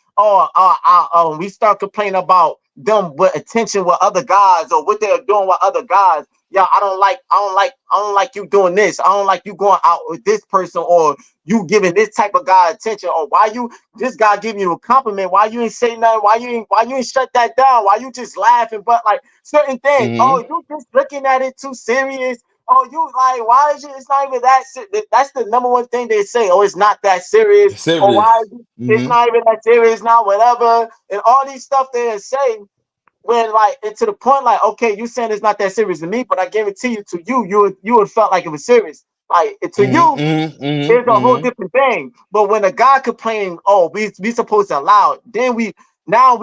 We start complaining about them with attention with other guys, or what they're doing with other guys. Yeah, I don't like you doing this. I don't like you going out with this person, or you giving this type of guy attention, or why you this guy giving you a compliment, why you ain't say nothing, why you ain't shut that down, why you just laughing, but like certain things. Mm-hmm. Oh, you just looking at it too serious. Oh, you like, why is it? It's not even that. That's the number one thing they say. Oh, it's not that serious. Or why Serious. is it? It's Mm-hmm. not even that serious now. Whatever, and all these stuff they say. When like and to the point, like, okay, you saying it's not that serious to me, but I guarantee you, to you, you would felt like it was serious. Like to Mm-hmm. you, Mm-hmm. it's Mm-hmm. a whole Mm-hmm. different thing. But when a guy complain, oh, we supposed to allow it, then we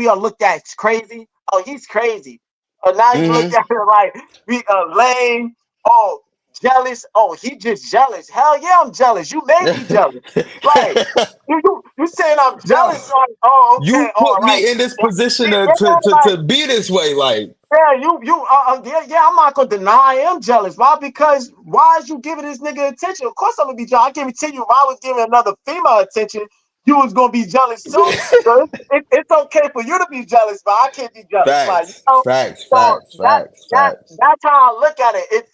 are looked at crazy. Oh, he's crazy. Now you look Mm-hmm. at it like we lame. Oh, jealous. Oh, he just jealous. Hell yeah, I'm jealous. You made me jealous. Like you saying I'm No, jealous? Like, oh, okay. you Oh, put like me in this position to yeah, to to, like to be this way. Like, yeah, yeah. I'm not gonna deny I am jealous. Why? Because why is you giving this nigga attention? Of course I'm gonna be jealous. I guarantee you, if I was giving another female attention, you was gonna be jealous too. So it's okay for you to be jealous, but I can't be jealous. Like facts, facts, so facts, facts, facts. that's how I look at it.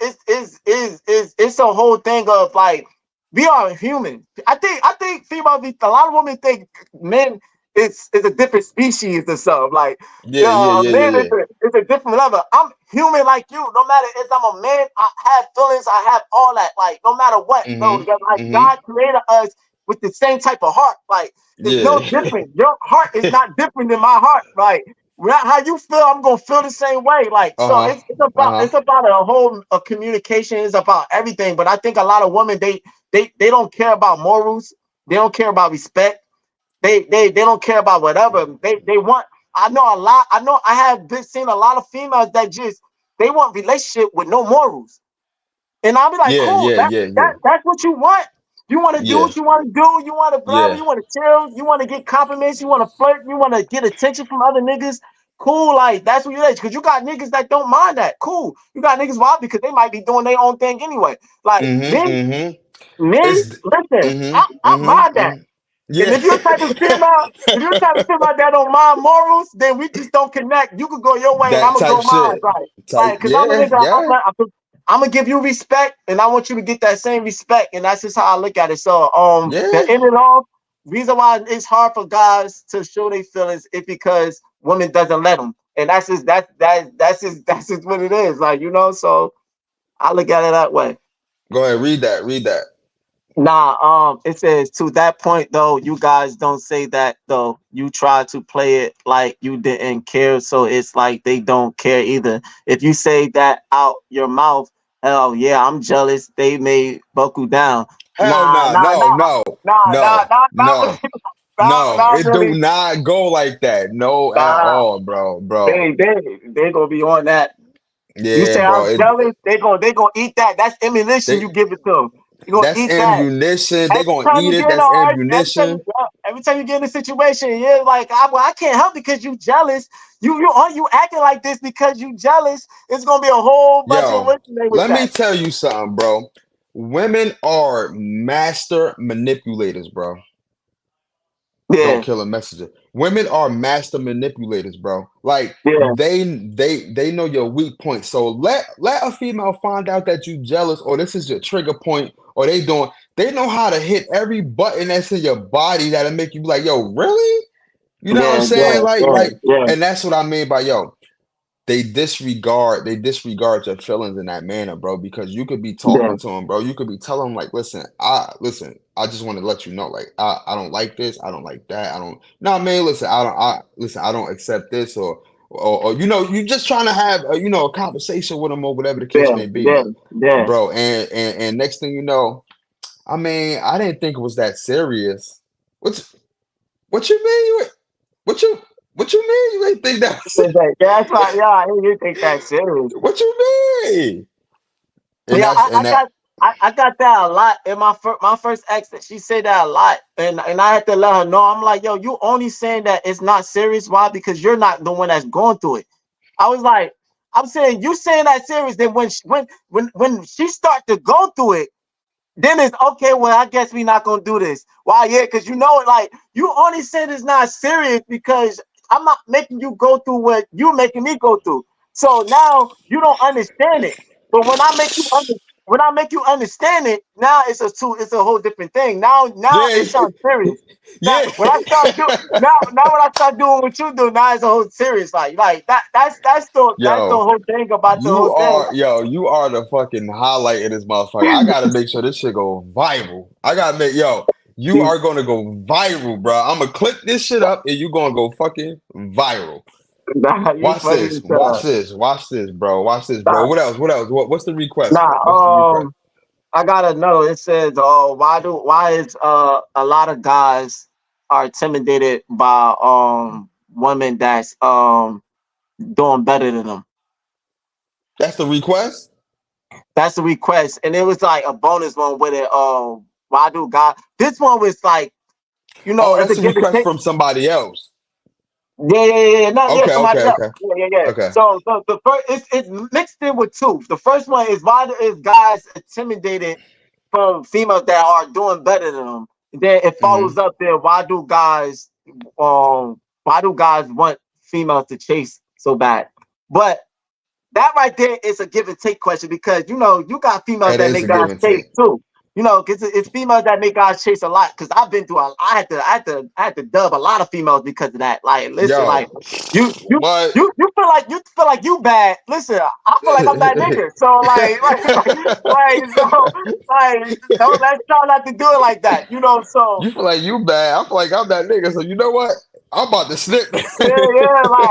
It's a whole thing of like we are human. I think female. A lot of women think men is a different species or something. Like Yeah, yeah, yeah, yeah, man, yeah. it's a different level. I'm human like you. No matter if I'm a man, I have feelings. I have all that. Like no matter what, no, Mm-hmm. like Mm-hmm. God created us with the same type of heart. Like it's no Yeah. different. Your heart is not different than my heart. Like how you feel, I'm gonna feel the same way. Like so, Uh-huh. it's Uh-huh. about a whole communication. It's about everything. But I think a lot of women they don't care about morals. They don't care about respect. They don't care about whatever they want. I know a lot. I know I have been seeing a lot of females that just they want relationship with no morals, and I'll be like, Yeah, cool. yeah, That yeah, that yeah. that's what you want. You want to do Yeah. what you want to do. You want to blah. Yeah. You want to chill. You want to get compliments. You want to flirt. You want to get attention from other niggas. Cool, like that's what you like. Because you got niggas that don't mind that. Cool. You got niggas why because they might be doing their own thing anyway. Like Mm-hmm. Mm-hmm. men, It's listen, mm-hmm. I Mm-hmm. mind that. Mm-hmm. And Yeah. if you're the type of female, if you're the type of female that don't mind morals, then we just don't connect. You could go your way and I'm That gonna type go mine. shit. Right. Type, Right. Cause I'm a yeah, nigga, yeah. I'm gonna give you respect and I want you to get that same respect. And that's just how I look at it. So Yeah. the end it all, reason why it's hard for guys to show their feelings is because women doesn't let them. And that's just what it is. Like, so I look at it that way. Go ahead, read that. Read that. Nah, it says to that point though, you guys don't say that though. You try to play it like you didn't care, so it's like they don't care either. If you say that out your mouth, oh yeah, I'm jealous, they may buckle down. Hell Nah, nah, nah, no, nah, no, nah, nah, no, nah, no, no. not It do really. not go like that. No at Nah, all, bro. Bro. they gonna be on that. You Yeah, say bro. I'm jealous, they gonna eat that. That's ammunition They you give it to them. You gonna that's eat that. ammunition. They Every gonna time eat you it. get in a That's hard, ammunition. every time you get in a situation, you're like, I can't help because you jealous. You acting like this because you jealous. It's gonna be a whole bunch of Yo, what's the name with let me that. tell you something, bro. Women are master manipulators, bro. Don't Yeah, kill a messenger. Women are master manipulators, bro. Like yeah, they know your weak point. So let a female find out that you jealous or this is your trigger point or they know how to hit every button that's in your body that'll make you be like, yo, really? You know what I'm yeah, saying? yeah, yeah, yeah, And that's what I mean by yo, they disregard your feelings in that manner, bro, because you could be yeah, talking to them, bro. You could be telling them like, listen, I just want to let you know, like, I don't like this, I don't like that, I don't no man, listen, I don't accept this or or you just trying to have a conversation with them or whatever the case Yeah, may be, yeah, yeah. bro. And next thing you know, I mean, I didn't think it was that serious. What you mean? What you what you mean? You ain't think that was Yeah, that's why. Yeah, I didn't take that serious. what you mean? And Yeah, that's I and that got I got that a lot in my first ex. She said that a lot, and I had to let her know. I'm like, yo, you only saying that it's not serious. Why? Because you're not the one that's going through it. I was like, I'm saying you saying that serious. Then when she start to go through it, then it's okay. Well, I guess we not gonna do this. Why? Yeah, because you know it. Like you only said it's not serious because I'm not making you go through what you making me go through. So now you don't understand it. But when I make you understand it, now it's a whole different thing. Now yeah it sounds serious. Now yeah. when I start do now when I start doing what you do, now it's a whole serious like that. That's the Yo, whole thing about the whole thing. you are the fucking highlight in this motherfucker. I gotta make sure this shit go viral. I gotta make you are gonna go viral, bro. I'm gonna click this shit up and you gonna go fucking viral. Nah, you Watch funny this. as hell. Watch this, bro. Watch this, bro. Nah, What else? What else? What's the request, nah. bro? What's the request? I gotta know. It says, "Oh, why is a lot of guys are intimidated by women that's doing better than them." That's the request? That's the request, and it was like a bonus one with it. Why do guys? This one was like, Oh, it's that's a the give and request take. from somebody else. Yeah. No, yeah, Okay, somebody okay, else. okay. Yeah. Okay. So the first it's mixed in with two. The first one is why is guys intimidated from females that are doing better than them. Then it follows Hmm. up there. Why do guys want females to chase so bad? But that right there is a give and take question because you got females It that is make a give guys and chase take. too. Because it's females that make guys chase a lot. Because I've been through I had to dub a lot of females because of that. Like, listen, like Yo, you you but you feel like you bad. Listen, I feel like I'm that nigga. So like don't let's try not to do it like that. So you feel like you bad. I feel like I'm that nigga. So you know what? I'm about to snip. yeah, like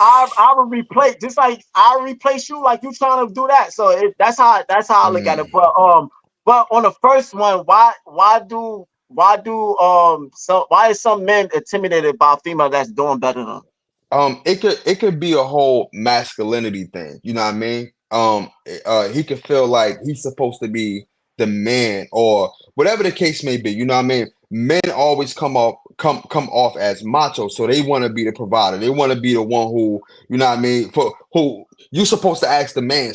I will replace just like I replace you like you trying to do that. So that's how I look at it. Mm. But on the first one, why is some men intimidated by a female that's doing better than them? It could be a whole masculinity thing. You know what I mean? He could feel like he's supposed to be the man or whatever the case may be. You know what I mean? Men always come off as macho, so they want to be the provider. They want to be the one who, you know what I mean, for who you supposed to ask the man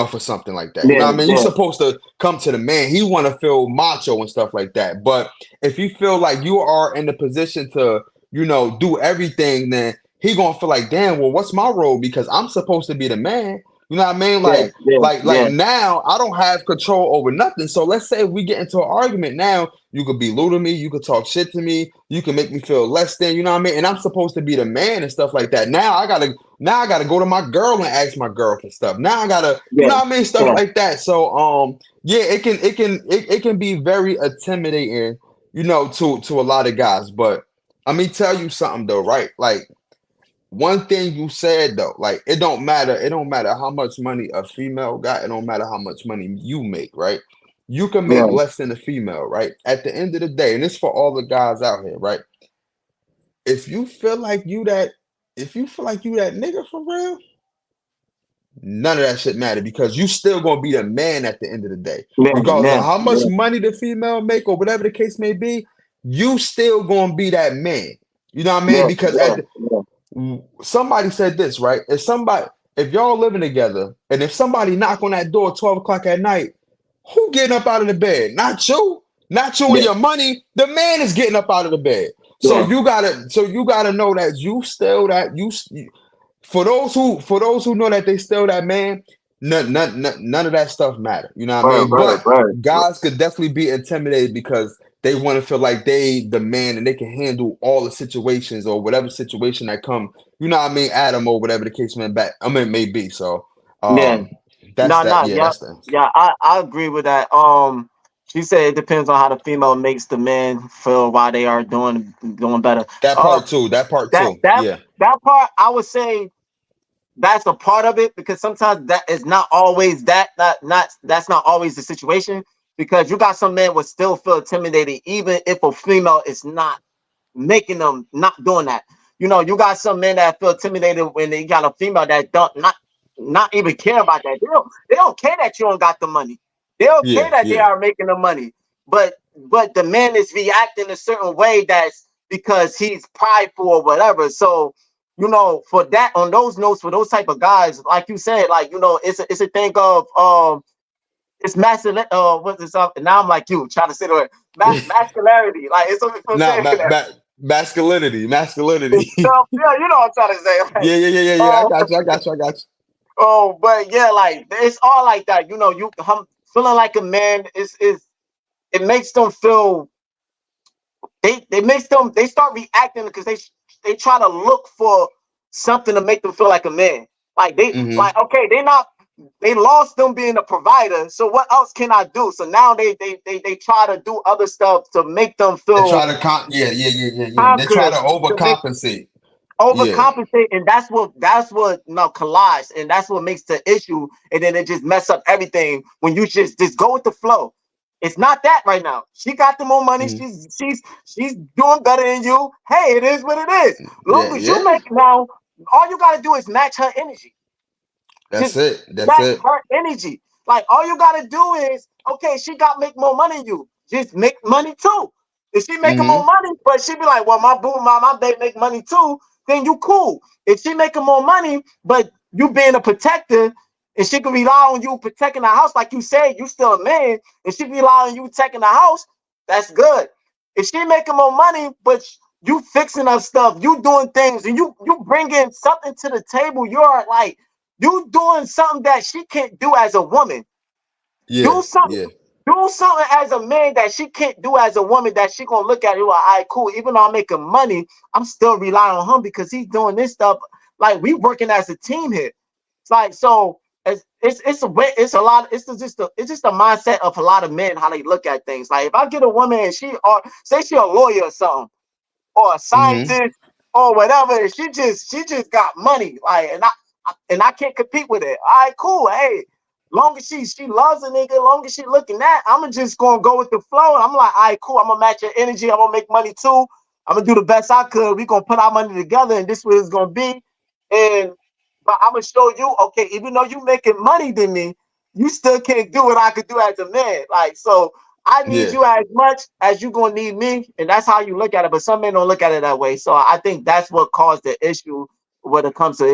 for something like that. You know Yeah, what I mean? You yeah, supposed to come to the man. He want to feel macho and stuff like that. But if you feel like you are in the position to, do everything, then he gonna feel like, damn, well, what's my role? Because I'm supposed to be the man. You know what I mean? yeah, yeah, Like yeah, now I don't have control over nothing. So let's say if we get into an argument now, you could belittle me, you could talk shit to me, you can make me feel less than, you know what I mean? And I'm supposed to be the man and stuff like that. Now I gotta go to my girl and ask my girl for stuff. Now I gotta, you yeah, know what I mean? Stuff yeah, like that. So yeah, it can be very intimidating, to a lot of guys. But let me tell you something though, right? Like one thing you said though, like it don't matter how much money a female got, it don't matter how much money you make, right? You can make yeah, less than a female, right? At the end of the day, and it's for all the guys out here, right? If you feel like you that, if you feel like you that nigga for real, none of that shit matter because you still gonna be the man at the end of the day. yeah, Regardless yeah, of how much yeah, money the female make or whatever the case may be, you still gonna be that man. You know what I mean? yeah, Because yeah, yeah, somebody said this, right? If y'all living together and if somebody knock on that door at 12 o'clock at night, who getting up out of the bed? Not you. Not you and yeah, your money. The man is getting up out of the bed. So yeah, you gotta know that you still that you for those who know that they still that man, none of that stuff matter. You know what I word, mean? word, But word. guys could definitely be intimidated because they want to feel like they the man and they can handle all the situations or whatever situation that come, you know what I mean, at them or whatever the case may be. So Yeah. that's No, that. no, Yeah, yeah, that's that. yeah. I agree with that. She said it depends on how the female makes the men feel why they are doing better. That Uh, part too. That part that too. that Yeah. that part I would say that's a part of it, because sometimes that is not always that's not always the situation, because you got some men would still feel intimidated even if a female is not making them not doing that. You know, you got some men that feel intimidated when they got a female that don't not even care about that. They don't care that you don't got the money. They don't care Yeah, that they yeah. are making the money. But the man is reacting a certain way that's because he's prideful or whatever. So, you know, for that, on those notes, for those type of guys, like you said, like, you know, it's a thing of it's masculine. What's this? Now I'm like you trying to say the word masculinity. Like it's something for Nah, saying that. masculinity, masculinity. Yeah, you know what I'm trying to say. Like, Yeah, yeah, yeah, yeah, yeah. I oh, got you. I got you. I got you. oh, but yeah, like it's all like that. You know, you feeling like a man is it makes them feel they makes them they start reacting because they try to look for something to make them feel like a man. Like they Mm-hmm. like okay, they lost them being a provider. So what else can I do? So now they try to do other stuff to make them They try feel to yeah, yeah, yeah, yeah, yeah. They try conquered, to to make overcompensate. Yeah. overcompensate, and that's what you know, collides, and that's what makes the issue, and then it just mess up everything when you just go with the flow. It's not that right now. She got the more money. Mhm. She's doing better than you. Hey, it is what it is. Yeah, Long as you yeah. make now, all you gotta do is match her energy. That's Just it. That's match it. her energy. Like all you gotta do is, okay, she got make more money than you. Just make money too. If she making Mm-hmm. more money, but she be like, well, my boo, my babe make money too, then you cool. If she making more money, but you being a protector, and she can rely on you protecting the house, like you said, you still a man, and she rely on you protecting the house, that's good. If she making more money, but you fixing up stuff, you doing things, and you bringing something to the table, you're like you doing something that she can't do as a woman. Yeah, Do something. yeah, Do something as a man that she can't do as a woman that she gonna look at you like, all right, cool. Even though I'm making money, I'm still relying on him because he's doing this stuff. Like we working as a team here. It's like so. It's a way. It's a lot. It's just a mindset of a lot of men how they look at things. Like if I get a woman and she or say she a lawyer or something or a mm-hmm. scientist or whatever, and she just got money. Like and I can't compete with it. All right, cool. Hey, long as she loves a nigga, long as she looking at, I'm just gonna go with the flow. And I'm like, all right, cool. I'm gonna match your energy. I'm gonna make money too. I'm gonna do the best I could. We gonna put our money together, and this is what it's gonna be. And but I'm gonna show you, okay, even though you making money than me, you still can't do what I could do as a man. Like so. I need Yeah, you as much as you gonna need me, and that's how you look at it. But some men don't look at it that way. So I think that's what caused the issue when it comes to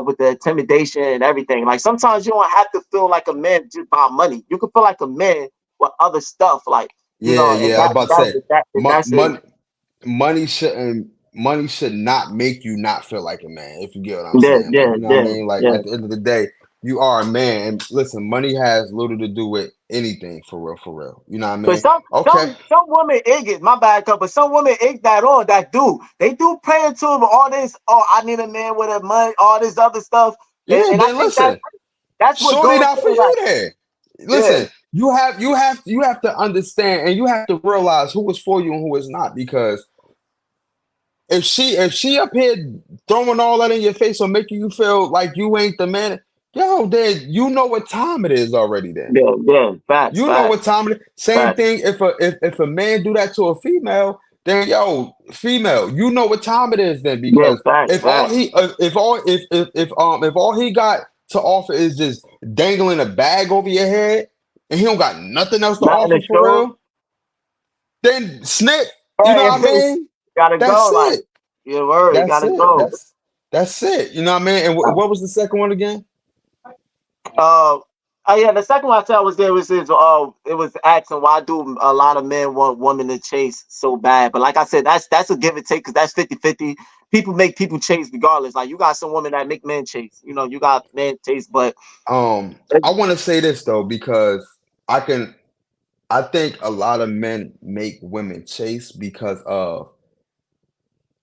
with the intimidation and everything. Like sometimes you don't have to feel like a man just by money. You can feel like a man with other stuff, like you yeah, know, and yeah. I about to say, that's it. money, money should not make you not feel like a man. If you get what I'm Yeah, saying, like yeah, you know what I yeah, mean. Like yeah. at the end of the day, you are a man. And listen, money has little to do with anything for real, for real. You know what I But mean? some Okay. some some women egg it. My bad, but some women egg that on. That do they do play into all this? Oh, I need a man with a money, all this other stuff, Yeah. and I Then think that listen, that's what shorty goes not for in. Like, you. Then yeah, listen, you have to understand, and you have to realize who is for you and who is not, because if she up here throwing all that in your face or making you feel like you ain't the man, yo, then you know what time it is already. Then yeah, yeah. Facts, you know facts, what time it is. Same facts. thing if a man do that to a female, then yo, female, you know what time it is then, Yeah, because facts, if all facts. he if all he got to offer is just dangling a bag over your head and he don't got nothing else to Nothing offer to for show. real, then snip. You know Right, what I mean? gotta That's go. Like, it. your word, That's gotta it. go. That's it. You know what I mean? And what was the second one again? Uh, yeah, the second one I said was there was his, it was asking why do a lot of men want women to chase so bad? But like I said, that's a give and take because that's 50-50. People make people chase regardless. Like you got some women that make men chase. You know, you got men chase, but I want to say this though, because I can I think a lot of men make women chase because of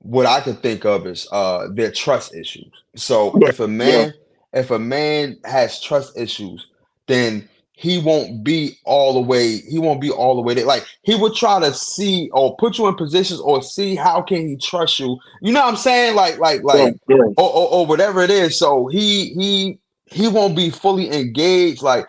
what I can think of is their trust issues. So yeah, yeah, if a man has trust issues, then he won't be all the way. He won't be all the way there. Like he would try to see or put you in positions or see how can he trust you. You know what I'm saying? Yeah, yeah, Or whatever it is. So he won't be fully engaged. Like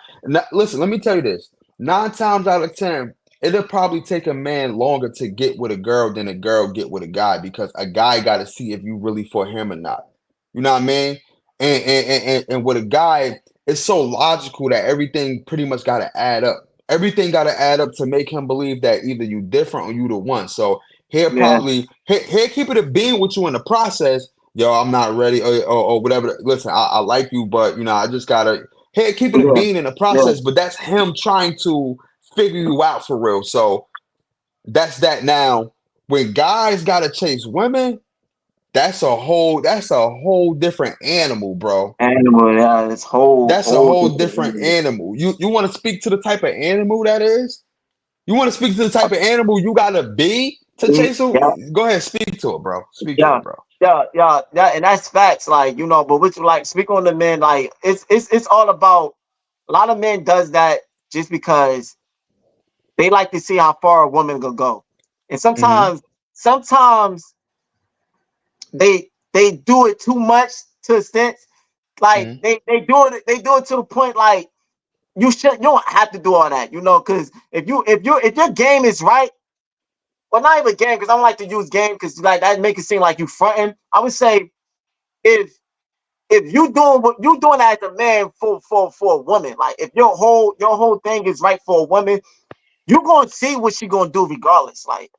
listen, let me tell you this. 9 times out of 10, it'll probably take a man longer to get with a girl than a girl get with a guy because a guy got to see if you really for him or not. You know what I mean? And with a guy, it's so logical that everything pretty much got to add up. Everything got to add up to make him believe that either you different or you the one. So yeah, he'll keep it a being with you in the process. Yo, I'm not ready or whatever. Listen, I like you, but you know, I just gotta he'll keep it a yeah, being in the yeah. process. But that's him trying to figure you out for real. So that's that. Now, when guys gotta chase women, that's a whole different animal, bro. Animal, yeah, this That's a whole whole different different animal. animal. You want to speak to the type of animal that is? You want to speak to the type of animal you gotta be to chase them? Yeah, Go ahead, speak to it, bro. Speak to yeah, it, bro. yeah, and that's facts. Like but which like speak on the men. Like it's all about. A lot of men does that just because they like to see how far a woman will go, and Mm-hmm. sometimes they do it too much to a sense. Like Mm-hmm. they do it to the point like you don't have to do all that, because if your game is right, well, not even game, because I don't like to use game because like that make it seem like you fronting. I would say if you doing what you doing as a man for a woman, like if your whole thing is right for a woman, you're gonna see what she gonna do regardless. Like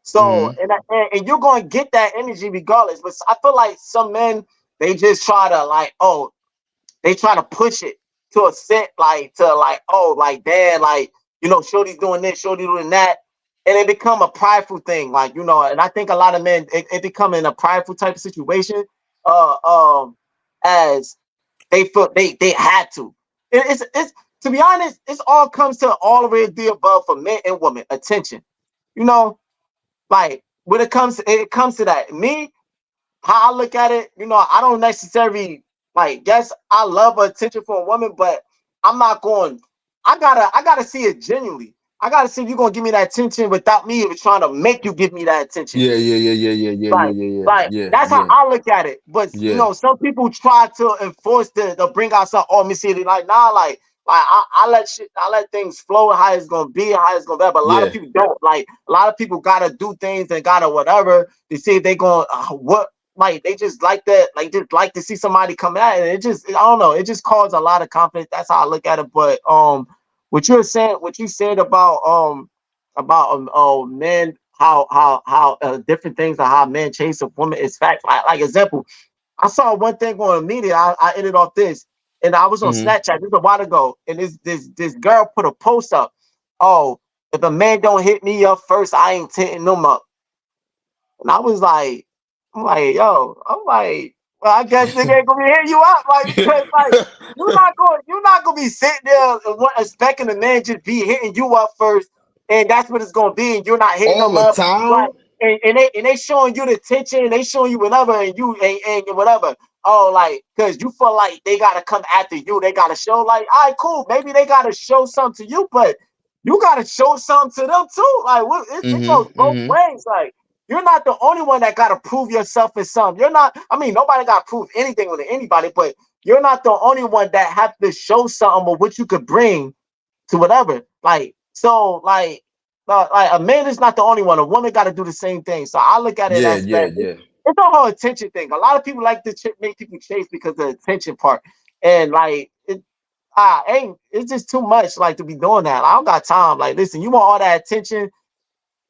so, Mm-hmm. and you're gonna get that energy regardless. But I feel like some men they just try to like, oh, they try to push it to a set, like to like, oh, like dad, like Shorty's doing this, Shorty doing that, and it become a prideful thing, like And I think a lot of men it become in a prideful type of situation, uh, um, as they feel they had to. It's to be honest, it's all comes to all the way the above for men and women. Attention, you know, like when it comes to that. Me, how I look at it, I don't necessarily like. Yes, I love attention for a woman, but I'm not going. I gotta see it genuinely. I gotta see if you're gonna give me that attention without me even trying to make you give me that attention. Yeah, yeah, yeah, yeah, yeah, yeah, yeah, Like, yeah, like yeah, that's how yeah, I look at it. But yeah, some people try to enforce to bring out some. Oh, me see it like nah, like I let things flow how it's gonna be, how it's gonna be. But a lot of yeah, people don't. Like a lot of people gotta do things and gotta whatever to see if they going what. Like they just like that, like just like to see somebody come at it. And it just I don't know. It just causes a lot of confidence. That's how I look at it. But what you said about men, how different things of how men chase a woman is fact. Like example, I saw one thing on the media. I ended off this, and I was on mm-hmm. Snapchat this a while ago, and this girl put a post up. Oh, if a man don't hit me up first, I ain't hitting them up. And I was like, I'm like, well, I guess nigga ain't gonna be hitting you up, like because like you're not gonna be sitting there and expecting a man just be hitting you up first, and that's what it's gonna be, and you're not hitting All them the up, like, time. and they showing you the attention, and they showing you whatever, and you and whatever. Oh, like, cause you feel like they gotta come after you, they gotta show like, all right, cool, maybe they gotta show something to you, but you gotta show something to them too. Like, it goes Mm-hmm. both Mm-hmm. ways, like. You're not the only one that got to prove yourself in something. You're not, I mean, nobody got to prove anything with anybody, but you're not the only one that have to show something of what you could bring to whatever. Like, so, like a man is not the only one. A woman got to do the same thing. So I look at it Yeah, as yeah, that yeah. it's a whole attention thing. A lot of people like to make people chase because of the attention part. And like, ain't it's just too much like to be doing that. I don't got time. Like, listen, you want all that attention,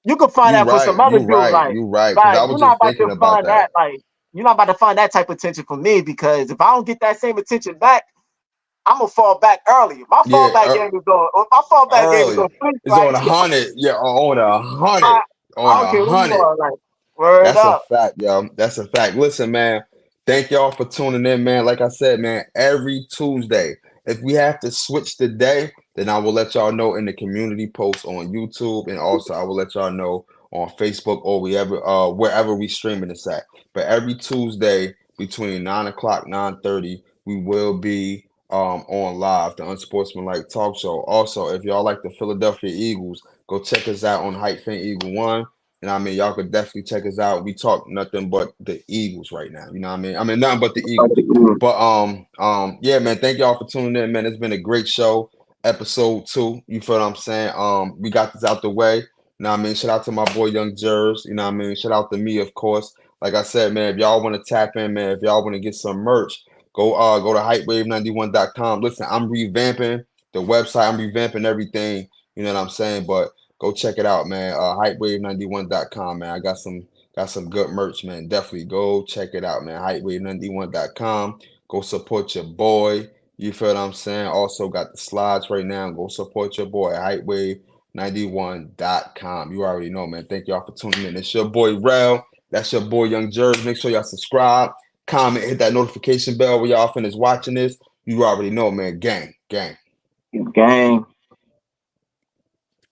you can find You that for some right. other You dude. right. Like, You right. Because like I you're was not just about thinking to about find that. that. Like, you're not about to find that type of attention from me because if I don't get that same attention back, I'm gonna fall back early. My Yeah, fallback game is going. My fallback game is early. going. Please, It's on right? 100. Yeah, on a I, hundred. I On don't a care where you hundred. are. Like, word That's a up. fact, yo. That's a fact. Listen, man. Thank y'all for tuning in, man. Like I said, man, every Tuesday. If we have to switch the day, then I will let y'all know in the community post on YouTube, and also I will let y'all know on Facebook or wherever we streaming this at. But every Tuesday between 9 o'clock, 9:30, we will be on live, the Unsportsmanlike Talk Show. Also, if y'all like the Philadelphia Eagles, go check us out on Hype Fan Eagle One. And I mean, y'all could definitely check us out. We talk nothing but the Eagles right now. You know what I mean? I mean, nothing but the Eagles. But yeah, man. Thank y'all for tuning in, man. It's been a great show. Episode 2. You feel what I'm saying? We got this out the way. You know what I mean? Shout out to my boy Young Jers. You know what I mean? Shout out to me, of course. Like I said, man, if y'all want to tap in, man, if y'all want to get some merch, go to hypewave91.com. Listen, I'm revamping the website. I'm revamping everything. You know what I'm saying? But go check it out, man. Hypewave91.com, man. I got some good merch, man. Definitely go check it out, man. Hypewave91.com. Go support your boy. You feel what I'm saying? Also got the slides right now. Go support your boy at Hypewave91.com. You already know, man. Thank y'all for tuning in. It's your boy Rel. That's your boy Young Jerz. Make sure y'all subscribe, comment, hit that notification bell where y'all finish watching this. You already know, man. Gang, gang. Gang.